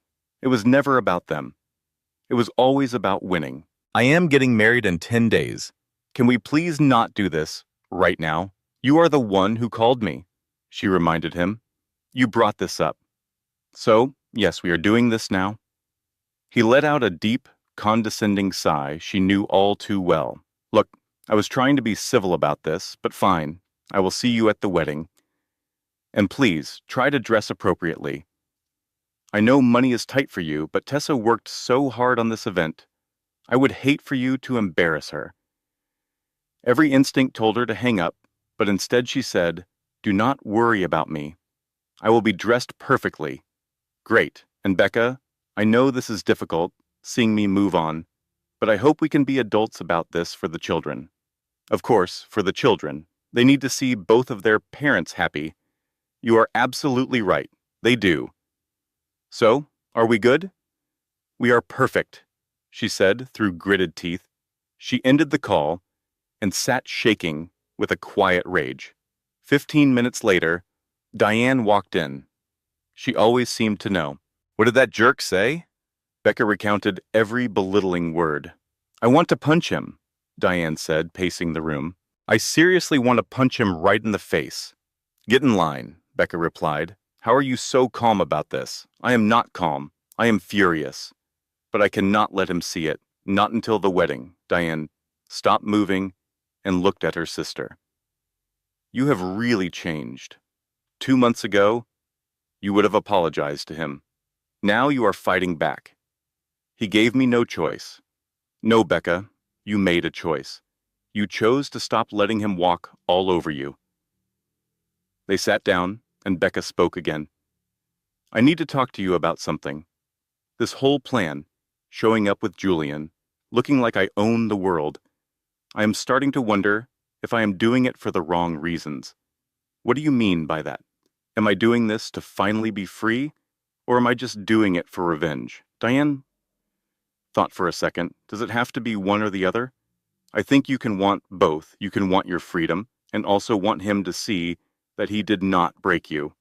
[SPEAKER 1] It was never about them. It was always about winning. I am getting married in 10 days. Can we please not do this right now? You are the one who called me, she reminded him. You brought this up. So, yes, we are doing this now. He let out a deep, condescending sigh she knew all too well. Look, I was trying to be civil about this, but fine. I will see you at the wedding. And please, try to dress appropriately. I know money is tight for you, but Tessa worked so hard on this event. I would hate for you to embarrass her. Every instinct told her to hang up, but instead she said, Do not worry about me. I will be dressed perfectly. Great. And Becca, I know this is difficult, seeing me move on, but I hope we can be adults about this for the children. Of course, for the children. They need to see both of their parents happy. You are absolutely right. They do. So, are we good? We are perfect, she said through gritted teeth. She ended the call and sat shaking with a quiet rage. 15 minutes later, Diane walked in. She always seemed to know. What did that jerk say? Becca recounted every belittling word. I want to punch him, Diane said, pacing the room. I seriously want to punch him right in the face. Get in line, Becca replied. How are you so calm about this? I am not calm. I am furious. But I cannot let him see it. Not until the wedding. Diane stopped moving and looked at her sister. You have really changed. 2 months ago, you would have apologized to him. Now you are fighting back. He gave me no choice. No, Becca, you made a choice. You chose to stop letting him walk all over you. They sat down, and Becca spoke again. I need to talk to you about something. This whole plan, showing up with Julian, looking like I own the world, I am starting to wonder if I am doing it for the wrong reasons. What do you mean by that? Am I doing this to finally be free, or am I just doing it for revenge? Diane thought for a second. Does it have to be one or the other? I think you can want both. You can want your freedom and also want him to see that he did not break you.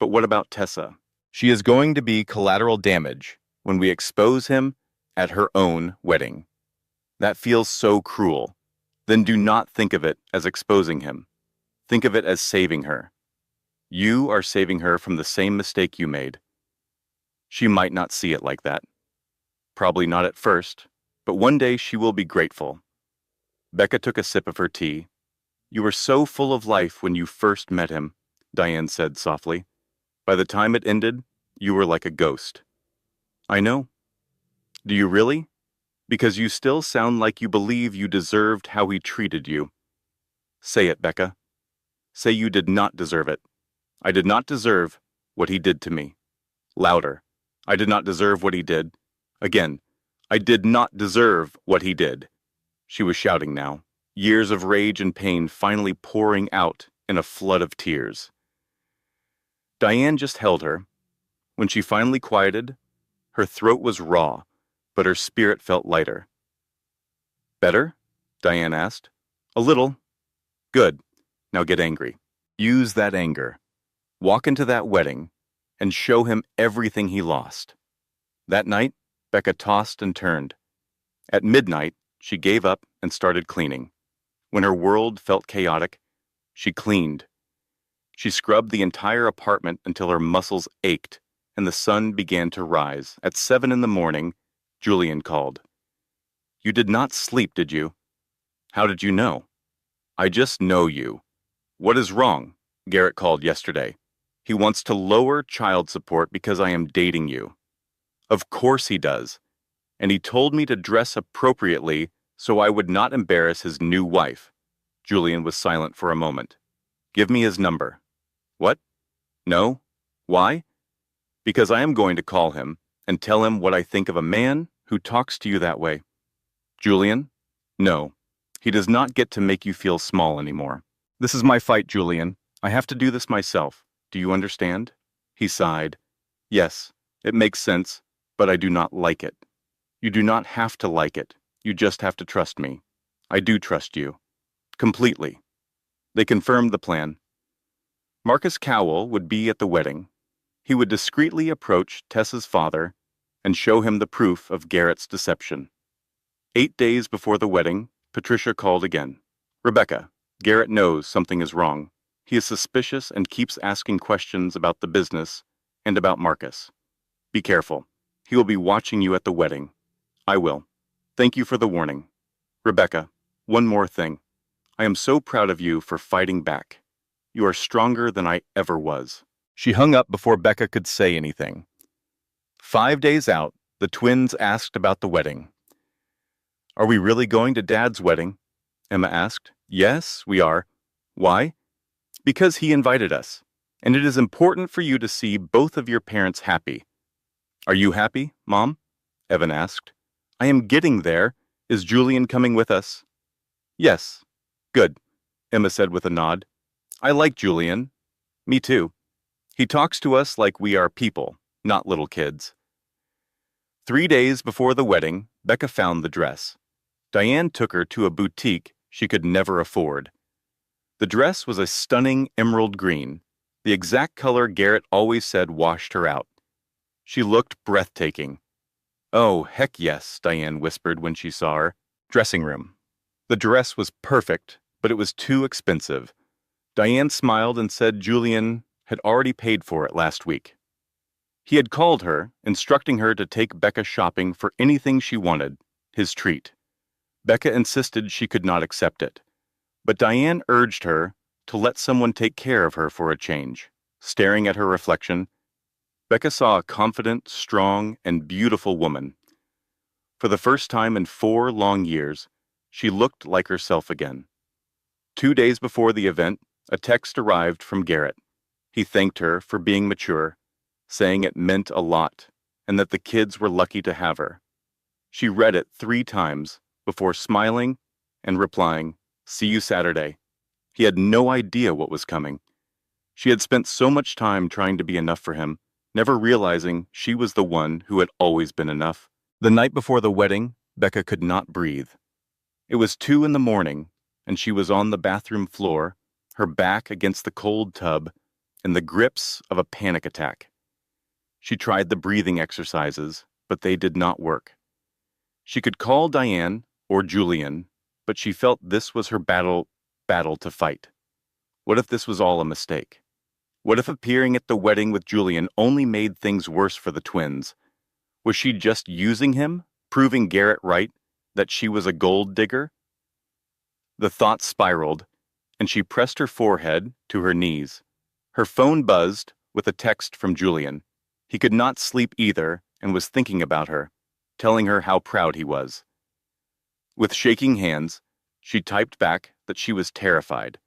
[SPEAKER 1] But what about Tessa? She is going to be collateral damage when we expose him at her own wedding. That feels so cruel. Then do not think of it as exposing him. Think of it as saving her. You are saving her from the same mistake you made. She might not see it like that. Probably not at first, but one day she will be grateful. Becca took a sip of her tea. You were so full of life when you first met him, Diane said softly. By the time it ended, you were like a ghost. I know. Do you really? Because you still sound like you believe you deserved how he treated you. Say it, Becca. Say you did not deserve it. I did not deserve what he did to me. Louder. I did not deserve what he did. Again, I did not deserve what he did. She was shouting now, years of rage and pain finally pouring out in a flood of tears. Diane just held her. When she finally quieted, her throat was raw, but her spirit felt lighter. Better? Diane asked. A little. Good. Now get angry. Use that anger. Walk into that wedding and show him everything he lost. That night, Becca tossed and turned. At midnight, she gave up and started cleaning. When her world felt chaotic, she cleaned. She scrubbed the entire apartment until her muscles ached and the sun began to rise. At 7 in the morning, Julian called. You did not sleep, did you? How did you know? I just know you. What is wrong? Garrett called yesterday. He wants to lower child support because I am dating you. Of course he does. And he told me to dress appropriately so I would not embarrass his new wife. Julian was silent for a moment. Give me his number. What? No? Why? Because I am going to call him and tell him what I think of a man who talks to you that way. Julian? No. He does not get to make you feel small anymore. This is my fight, Julian. I have to do this myself. Do you understand? He sighed. Yes, it makes sense, but I do not like it. You do not have to like it. You just have to trust me. I do trust you. Completely. They confirmed the plan. Marcus Cowell would be at the wedding. He would discreetly approach Tessa's father and show him the proof of Garrett's deception. 8 days before the wedding, Patricia called again. Rebecca, Garrett knows something is wrong. He is suspicious and keeps asking questions about the business and about Marcus. Be careful. He will be watching you at the wedding. I will. Thank you for the warning. Rebecca, one more thing. I am so proud of you for fighting back. You are stronger than I ever was. She hung up before Becca could say anything. 5 days out, the twins asked about the wedding. Are we really going to Dad's wedding? Emma asked. Yes, we are. Why? Because he invited us, and it is important for you to see both of your parents happy. Are you happy, Mom? Evan asked. I am getting there. Is Julian coming with us? Yes. Good, Emma said with a nod. I like Julian. Me too. He talks to us like we are people, not little kids. 3 days before the wedding, Becca found the dress. Diane took her to a boutique she could never afford. The dress was a stunning emerald green, the exact color Garrett always said washed her out. She looked breathtaking. Oh, heck yes, Diane whispered when she saw her. Dressing room. The dress was perfect, but it was too expensive. Diane smiled and said Julian had already paid for it last week. He had called her, instructing her to take Becca shopping for anything she wanted, his treat. Becca insisted she could not accept it, but Diane urged her to let someone take care of her for a change. Staring at her reflection, Becca saw a confident, strong, and beautiful woman. For the first time in 4 long years, she looked like herself again. 2 days before the event, a text arrived from Garrett. He thanked her for being mature, saying it meant a lot, and that the kids were lucky to have her. She read it 3 times before smiling and replying, "See you Saturday." He had no idea what was coming. She had spent so much time trying to be enough for him, never realizing she was the one who had always been enough. The night before the wedding, Becca could not breathe. It was 2 in the morning, and she was on the bathroom floor, her back against the cold tub, in the grips of a panic attack. She tried the breathing exercises, but they did not work. She could call Diane or Julian, but she felt this was her battle to fight. What if this was all a mistake? What if appearing at the wedding with Julian only made things worse for the twins? Was she just using him, proving Garrett right, that she was a gold digger? The thought spiraled, and she pressed her forehead to her knees. Her phone buzzed with a text from Julian. He could not sleep either and was thinking about her, telling her how proud he was. With shaking hands, she typed back that she was terrified.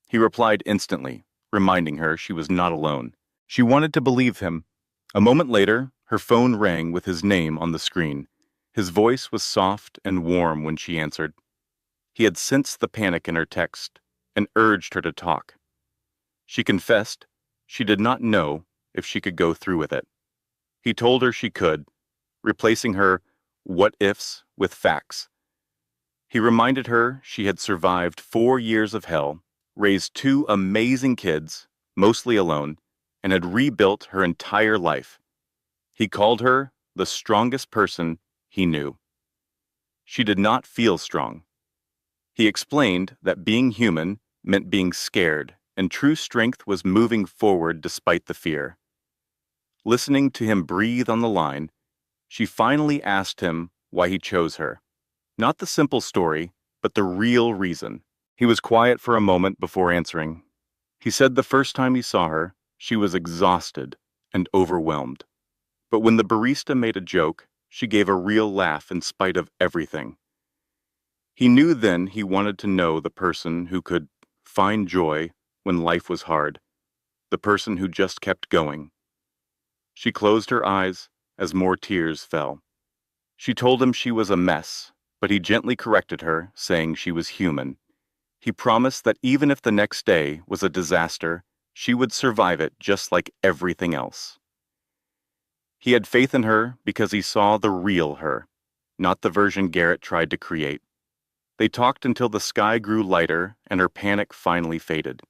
[SPEAKER 1] He replied instantly, reminding her she was not alone. She wanted to believe him. A moment later, her phone rang with his name on the screen. His voice was soft and warm when she answered. He had sensed the panic in her text and urged her to talk. She confessed she did not know if she could go through with it. He told her she could, replacing her what-ifs with facts. He reminded her she had survived 4 years of hell, raised 2 amazing kids, mostly alone, and had rebuilt her entire life. He called her the strongest person he knew. She did not feel strong. He explained that being human meant being scared, and true strength was moving forward despite the fear. Listening to him breathe on the line, she finally asked him why he chose her. Not the simple story, but the real reason. He was quiet for a moment before answering. He said the first time he saw her, she was exhausted and overwhelmed. But when the barista made a joke, she gave a real laugh in spite of everything. He knew then he wanted to know the person who could find joy when life was hard, the person who just kept going. She closed her eyes as more tears fell. She told him she was a mess, but he gently corrected her, saying she was human. He promised that even if the next day was a disaster, she would survive it just like everything else. He had faith in her because he saw the real her, not the version Garrett tried to create. They talked until the sky grew lighter and her panic finally faded.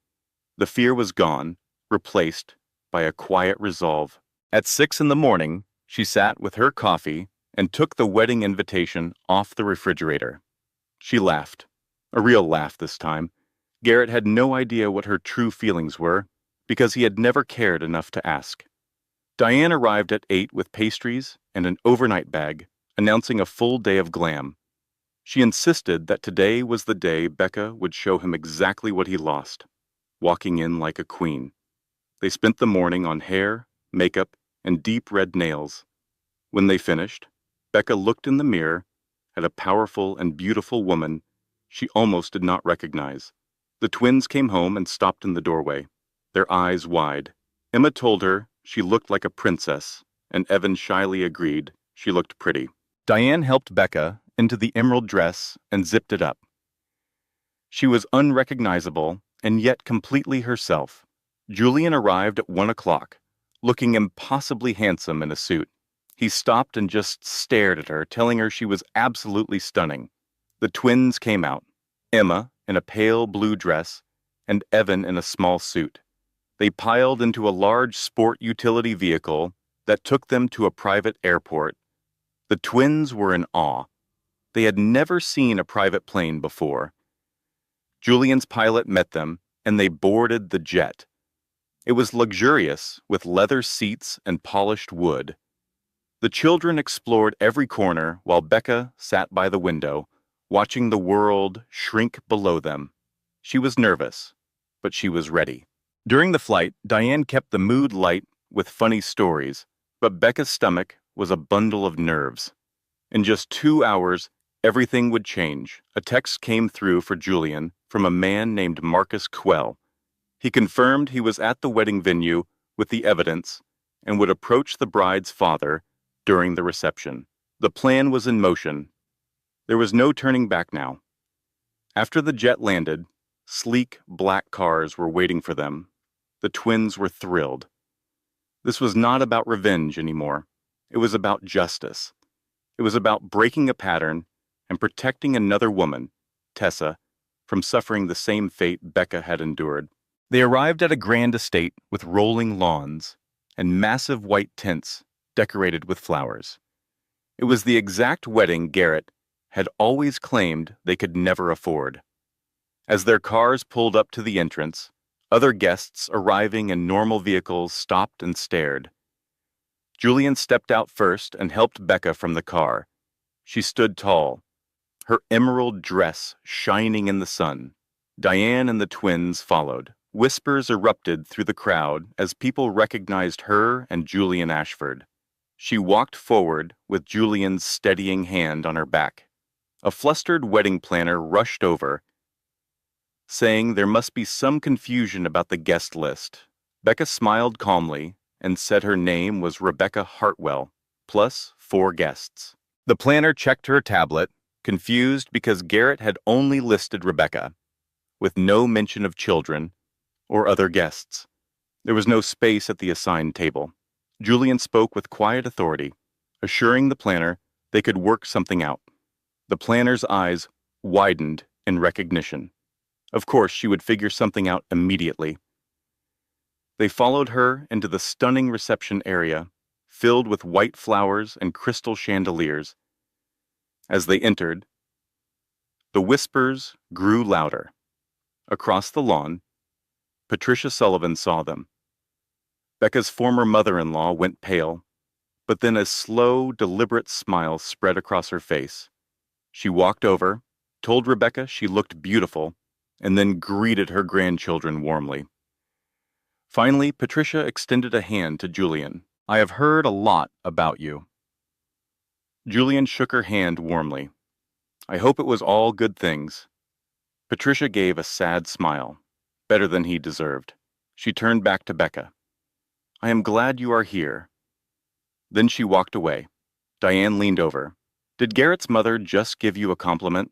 [SPEAKER 1] The fear was gone, replaced by a quiet resolve. At 6 in the morning, she sat with her coffee and took the wedding invitation off the refrigerator. She laughed, a real laugh this time. Garrett had no idea what her true feelings were because he had never cared enough to ask. Diane arrived at 8 with pastries and an overnight bag, announcing a full day of glam. She insisted that today was the day Becca would show him exactly what he lost, walking in like a queen. They spent the morning on hair, makeup, and deep red nails. When they finished, Becca looked in the mirror at a powerful and beautiful woman she almost did not recognize. The twins came home and stopped in the doorway, their eyes wide. Emma told her she looked like a princess, and Evan shyly agreed she looked pretty. Diane helped Becca into the emerald dress and zipped it up. She was unrecognizable and yet completely herself. Julian arrived at 1 o'clock, looking impossibly handsome in a suit. He stopped and just stared at her, telling her she was absolutely stunning. The twins came out, Emma in a pale blue dress and Evan in a small suit. They piled into a large sport utility vehicle that took them to a private airport. The twins were in awe. They had never seen a private plane before. Julian's pilot met them, and they boarded the jet. It was luxurious, with leather seats and polished wood. The children explored every corner while Becca sat by the window, watching the world shrink below them. She was nervous, but she was ready. During the flight, Diane kept the mood light with funny stories, but Becca's stomach was a bundle of nerves. In just 2 hours, everything would change. A text came through for Julian from a man named Marcus Quell. He confirmed he was at the wedding venue with the evidence and would approach the bride's father during the reception. The plan was in motion. There was no turning back now. After the jet landed, sleek black cars were waiting for them. The twins were thrilled. This was not about revenge anymore. It was about justice. It was about breaking a pattern and protecting another woman, Tessa, from suffering the same fate Becca had endured. They arrived at a grand estate with rolling lawns and massive white tents decorated with flowers. It was the exact wedding Garrett had always claimed they could never afford. As their cars pulled up to the entrance, other guests arriving in normal vehicles stopped and stared. Julian stepped out first and helped Becca from the car. She stood tall, her emerald dress shining in the sun. Diane and the twins followed. Whispers erupted through the crowd as people recognized her and Julian Ashford. She walked forward with Julian's steadying hand on her back. A flustered wedding planner rushed over, saying there must be some confusion about the guest list. Becca smiled calmly and said her name was Rebecca Hartwell, plus 4 guests. The planner checked her tablet, confused because Garrett had only listed Rebecca, with no mention of children or other guests. There was no space at the assigned table. Julian spoke with quiet authority, assuring the planner they could work something out. The planner's eyes widened in recognition. Of course, she would figure something out immediately. They followed her into the stunning reception area, filled with white flowers and crystal chandeliers. As they entered, the whispers grew louder. Across the lawn, Patricia Sullivan saw them. Becca's former mother-in-law went pale, but then a slow, deliberate smile spread across her face. She walked over, told Rebecca she looked beautiful, and then greeted her grandchildren warmly. Finally, Patricia extended a hand to Julian. I have heard a lot about you. Julian shook her hand warmly. I hope it was all good things. Patricia gave a sad smile, better than he deserved. She turned back to Becca. I am glad you are here. Then she walked away. Diane leaned over. Did Garrett's mother just give you a compliment?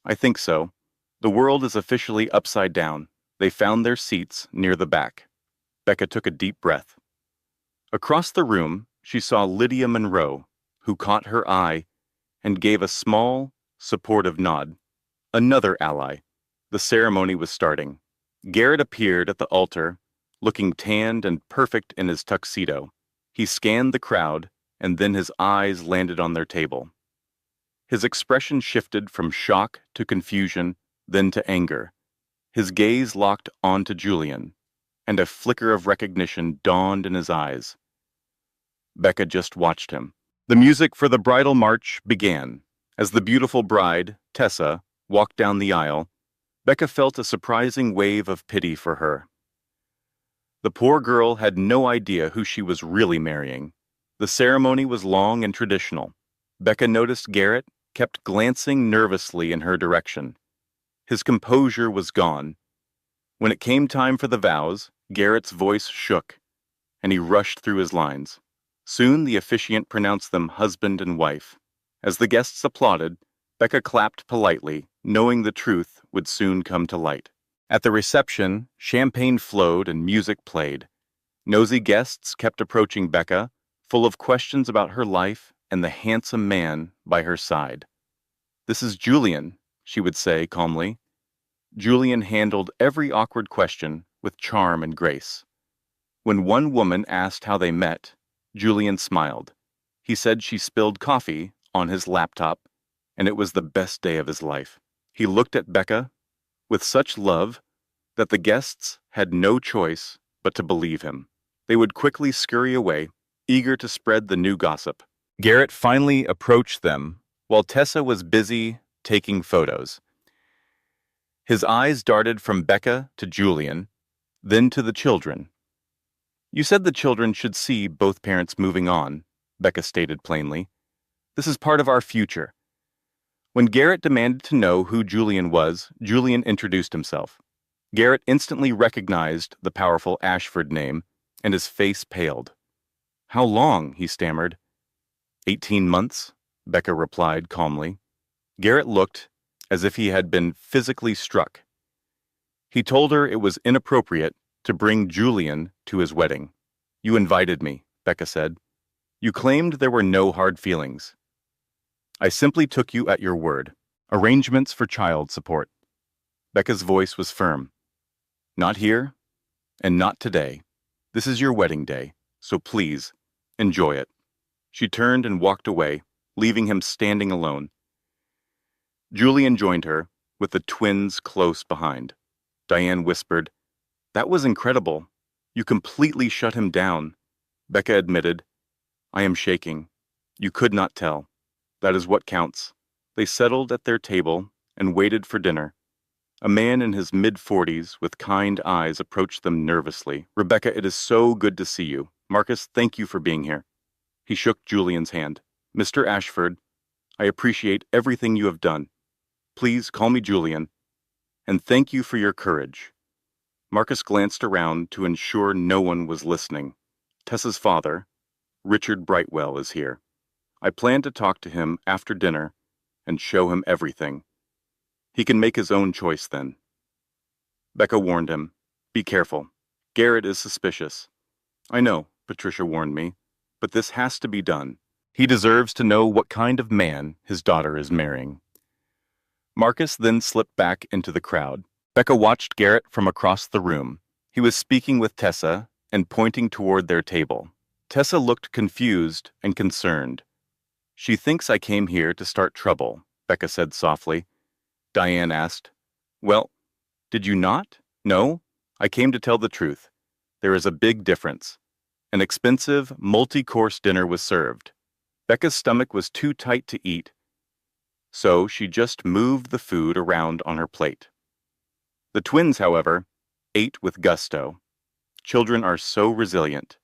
[SPEAKER 1] I think so. The world is officially upside down. They found their seats near the back. Becca took a deep breath. Across the room, she saw Lydia Monroe, who caught her eye and gave a small, supportive nod. Another ally. The ceremony was starting. Garrett appeared at the altar, looking tanned and perfect in his tuxedo. He scanned the crowd, and then his eyes landed on their table. His expression shifted from shock to confusion, then to anger. His gaze locked onto Julian, and a flicker of recognition dawned in his eyes. Becca just watched him. The music for the bridal march began. As the beautiful bride, Tessa, walked down the aisle, Becca felt a surprising wave of pity for her. The poor girl had no idea who she was really marrying. The ceremony was long and traditional. Becca noticed Garrett kept glancing nervously in her direction. His composure was gone. When it came time for the vows, Garrett's voice shook, and he rushed through his lines. Soon the officiant pronounced them husband and wife. As the guests applauded, Becca clapped politely, knowing the truth would soon come to light. At the reception, champagne flowed and music played. Nosy guests kept approaching Becca, full of questions about her life and the handsome man by her side. This is Julian, she would say calmly. Julian handled every awkward question with charm and grace. When one woman asked how they met, Julian smiled. He said she spilled coffee on his laptop, and it was the best day of his life. He looked at Becca with such love that the guests had no choice but to believe him. They would quickly scurry away, eager to spread the new gossip. Garrett finally approached them while Tessa was busy taking photos. His eyes darted from Becca to Julian, then to the children. You said the children should see both parents moving on, Becca stated plainly. This is part of our future. When Garrett demanded to know who Julian was, Julian introduced himself. Garrett instantly recognized the powerful Ashford name, and his face paled. How long? He stammered. 18 months, Becca replied calmly. Garrett looked as if he had been physically struck. He told her it was inappropriate to bring Julian to his wedding. You invited me, Becca said. You claimed there were no hard feelings. I simply took you at your word. Arrangements for child support. Becca's voice was firm. Not here, and not today. This is your wedding day, so please, enjoy it. She turned and walked away, leaving him standing alone. Julian joined her, with the twins close behind. Diane whispered, That was incredible. You completely shut him down. Becca admitted, I am shaking. You could not tell. That is what counts. They settled at their table and waited for dinner. A man in his mid-40s with kind eyes approached them nervously. Rebecca, it is so good to see you. Marcus, thank you for being here. He shook Julian's hand. Mr. Ashford, I appreciate everything you have done. Please call me Julian. And thank you for your courage. Marcus glanced around to ensure no one was listening. Tessa's father, Richard Brightwell, is here. I plan to talk to him after dinner and show him everything. He can make his own choice then. Becca warned him, Be careful. Garrett is suspicious. I know, Patricia warned me, but this has to be done. He deserves to know what kind of man his daughter is marrying. Marcus then slipped back into the crowd. Becca watched Garrett from across the room. He was speaking with Tessa and pointing toward their table. Tessa looked confused and concerned. She thinks I came here to start trouble, Becca said softly. Diane asked, Well, did you not? No, I came to tell the truth. There is a big difference. An expensive, multi-course dinner was served. Becca's stomach was too tight to eat, so she just moved the food around on her plate. The twins, however, ate with gusto. Children are so resilient.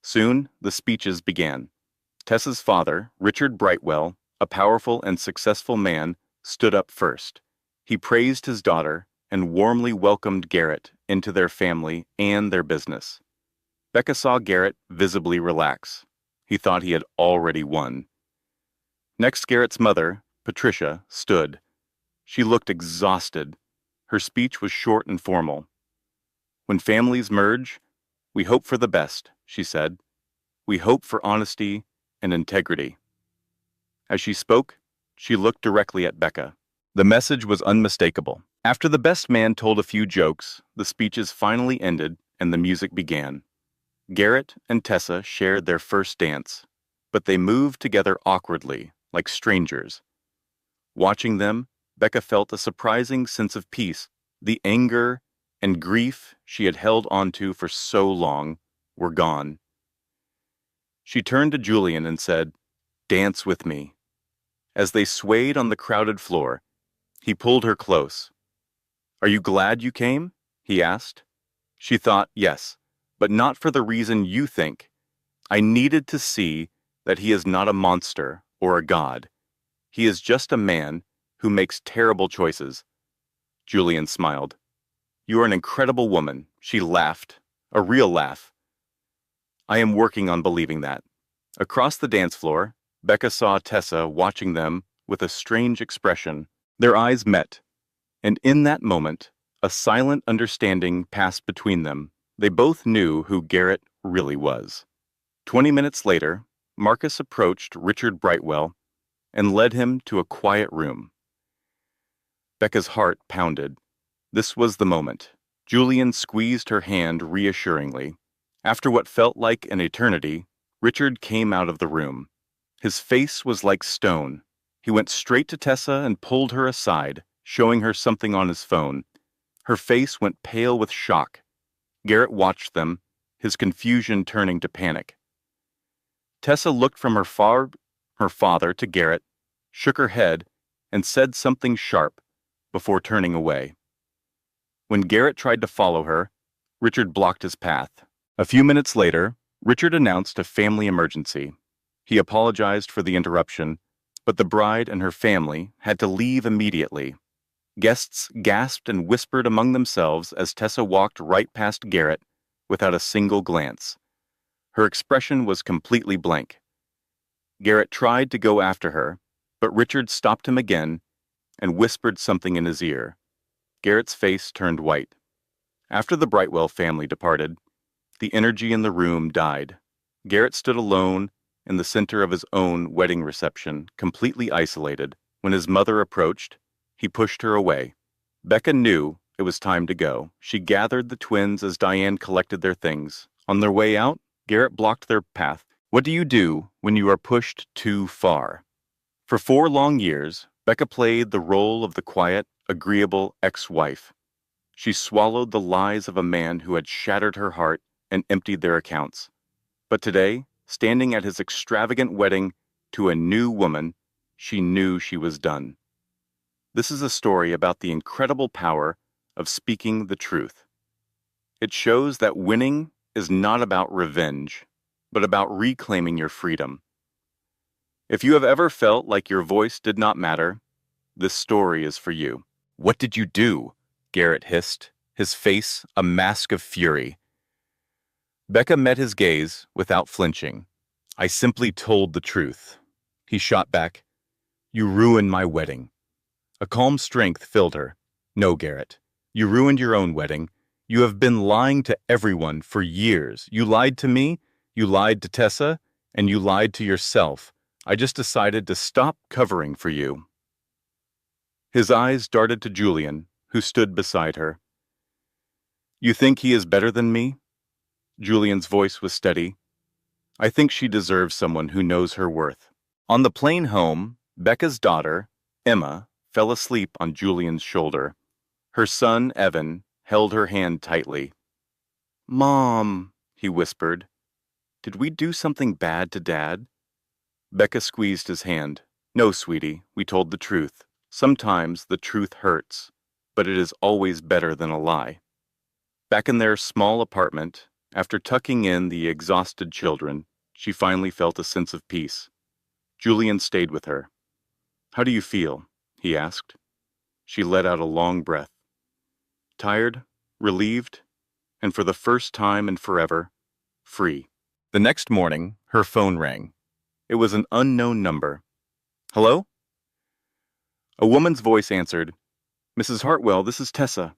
[SPEAKER 1] Soon, the speeches began. Tessa's father, Richard Brightwell, a powerful and successful man, stood up first. He praised his daughter and warmly welcomed Garrett into their family and their business. Becca saw Garrett visibly relax. He thought he had already won. Next, Garrett's mother, Patricia, stood. She looked exhausted. Her speech was short and formal. "When families merge, we hope for the best," she said. "We hope for honesty and integrity." As she spoke, she looked directly at Becca. The message was unmistakable. After the best man told a few jokes, the speeches finally ended and the music began. Garrett and Tessa shared their first dance, but they moved together awkwardly, like strangers. Watching them, Becca felt a surprising sense of peace. The anger and grief she had held onto for so long were gone. She turned to Julian and said, "Dance with me." As they swayed on the crowded floor, he pulled her close. "Are you glad you came?" he asked. She thought, "Yes, but not for the reason you think. I needed to see that he is not a monster or a god. He is just a man who makes terrible choices." Julian smiled. "You are an incredible woman," she laughed, a real laugh. "I am working on believing that." Across the dance floor, Becca saw Tessa watching them with a strange expression. Their eyes met, and in that moment, a silent understanding passed between them. They both knew who Garrett really was. 20 minutes later, Marcus approached Richard Brightwell and led him to a quiet room. Becca's heart pounded. This was the moment. Julian squeezed her hand reassuringly. After what felt like an eternity, Richard came out of the room. His face was like stone. He went straight to Tessa and pulled her aside, showing her something on his phone. Her face went pale with shock. Garrett watched them, his confusion turning to panic. Tessa looked from her father to Garrett, shook her head, and said something sharp before turning away. When Garrett tried to follow her, Richard blocked his path. A few minutes later, Richard announced a family emergency. He apologized for the interruption, but the bride and her family had to leave immediately. Guests gasped and whispered among themselves as Tessa walked right past Garrett without a single glance. Her expression was completely blank. Garrett tried to go after her, but Richard stopped him again and whispered something in his ear. Garrett's face turned white. After the Brightwell family departed, the energy in the room died. Garrett stood alone in the center of his own wedding reception, completely isolated. When his mother approached, he pushed her away. Becca knew it was time to go. She gathered the twins as Diane collected their things. On their way out, Garrett blocked their path. What do you do when you are pushed too far? For 4 long years, Becca played the role of the quiet, agreeable ex-wife. She swallowed the lies of a man who had shattered her heart and emptied their accounts. But today, standing at his extravagant wedding to a new woman, she knew she was done. This is a story about the incredible power of speaking the truth. It shows that winning is not about revenge, but about reclaiming your freedom. If you have ever felt like your voice did not matter, this story is for you. "What did you do?" Garrett hissed, his face a mask of fury. Becca met his gaze without flinching. "I simply told the truth." He shot back, "You ruined my wedding." A calm strength filled her. "No, Garrett. You ruined your own wedding. You have been lying to everyone for years. You lied to me, you lied to Tessa, and you lied to yourself. I just decided to stop covering for you." His eyes darted to Julian, who stood beside her. "You think he is better than me?" Julian's voice was steady. "I think she deserves someone who knows her worth." On the plane home, Becca's daughter, Emma, fell asleep on Julian's shoulder. Her son, Evan, held her hand tightly. "Mom," he whispered, "did we do something bad to Dad?" Becca squeezed his hand. No, sweetie, we told the truth. Sometimes the truth hurts, but it is always better than a lie. Back in their small apartment, after tucking in the exhausted children, she finally felt a sense of peace. Julian stayed with her. "How do you feel?" he asked. She let out a long breath. Tired, relieved, and for the first time in forever, free. The next morning, her phone rang. It was an unknown number. "Hello?" A woman's voice answered. "Mrs. Hartwell, this is Tessa."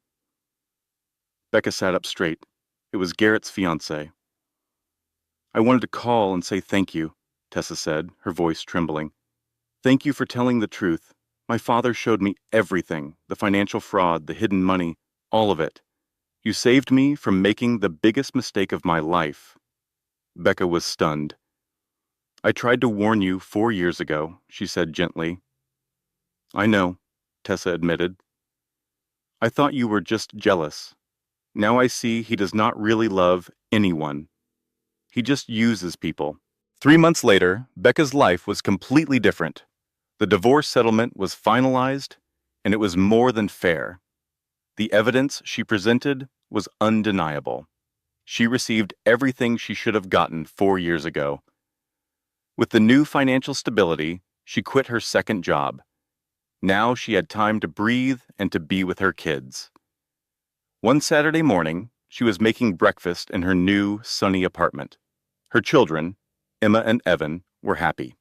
[SPEAKER 1] Becca sat up straight. It was Garrett's fiancée. "I wanted to call and say thank you," Tessa said, her voice trembling. "Thank you for telling the truth. My father showed me everything, the financial fraud, the hidden money, all of it. You saved me from making the biggest mistake of my life." Becca was stunned. "I tried to warn you 4 years ago," she said gently. "I know," Tessa admitted. "I thought you were just jealous. Now I see he does not really love anyone. He just uses people." 3 months later, Becca's life was completely different. The divorce settlement was finalized, and it was more than fair. The evidence she presented was undeniable. She received everything she should have gotten 4 years ago. With the new financial stability, she quit her second job. Now she had time to breathe and to be with her kids. One Saturday morning, she was making breakfast in her new, sunny apartment. Her children, Emma and Evan, were happy.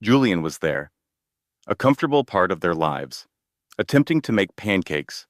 [SPEAKER 1] Julian was there, a comfortable part of their lives, attempting to make pancakes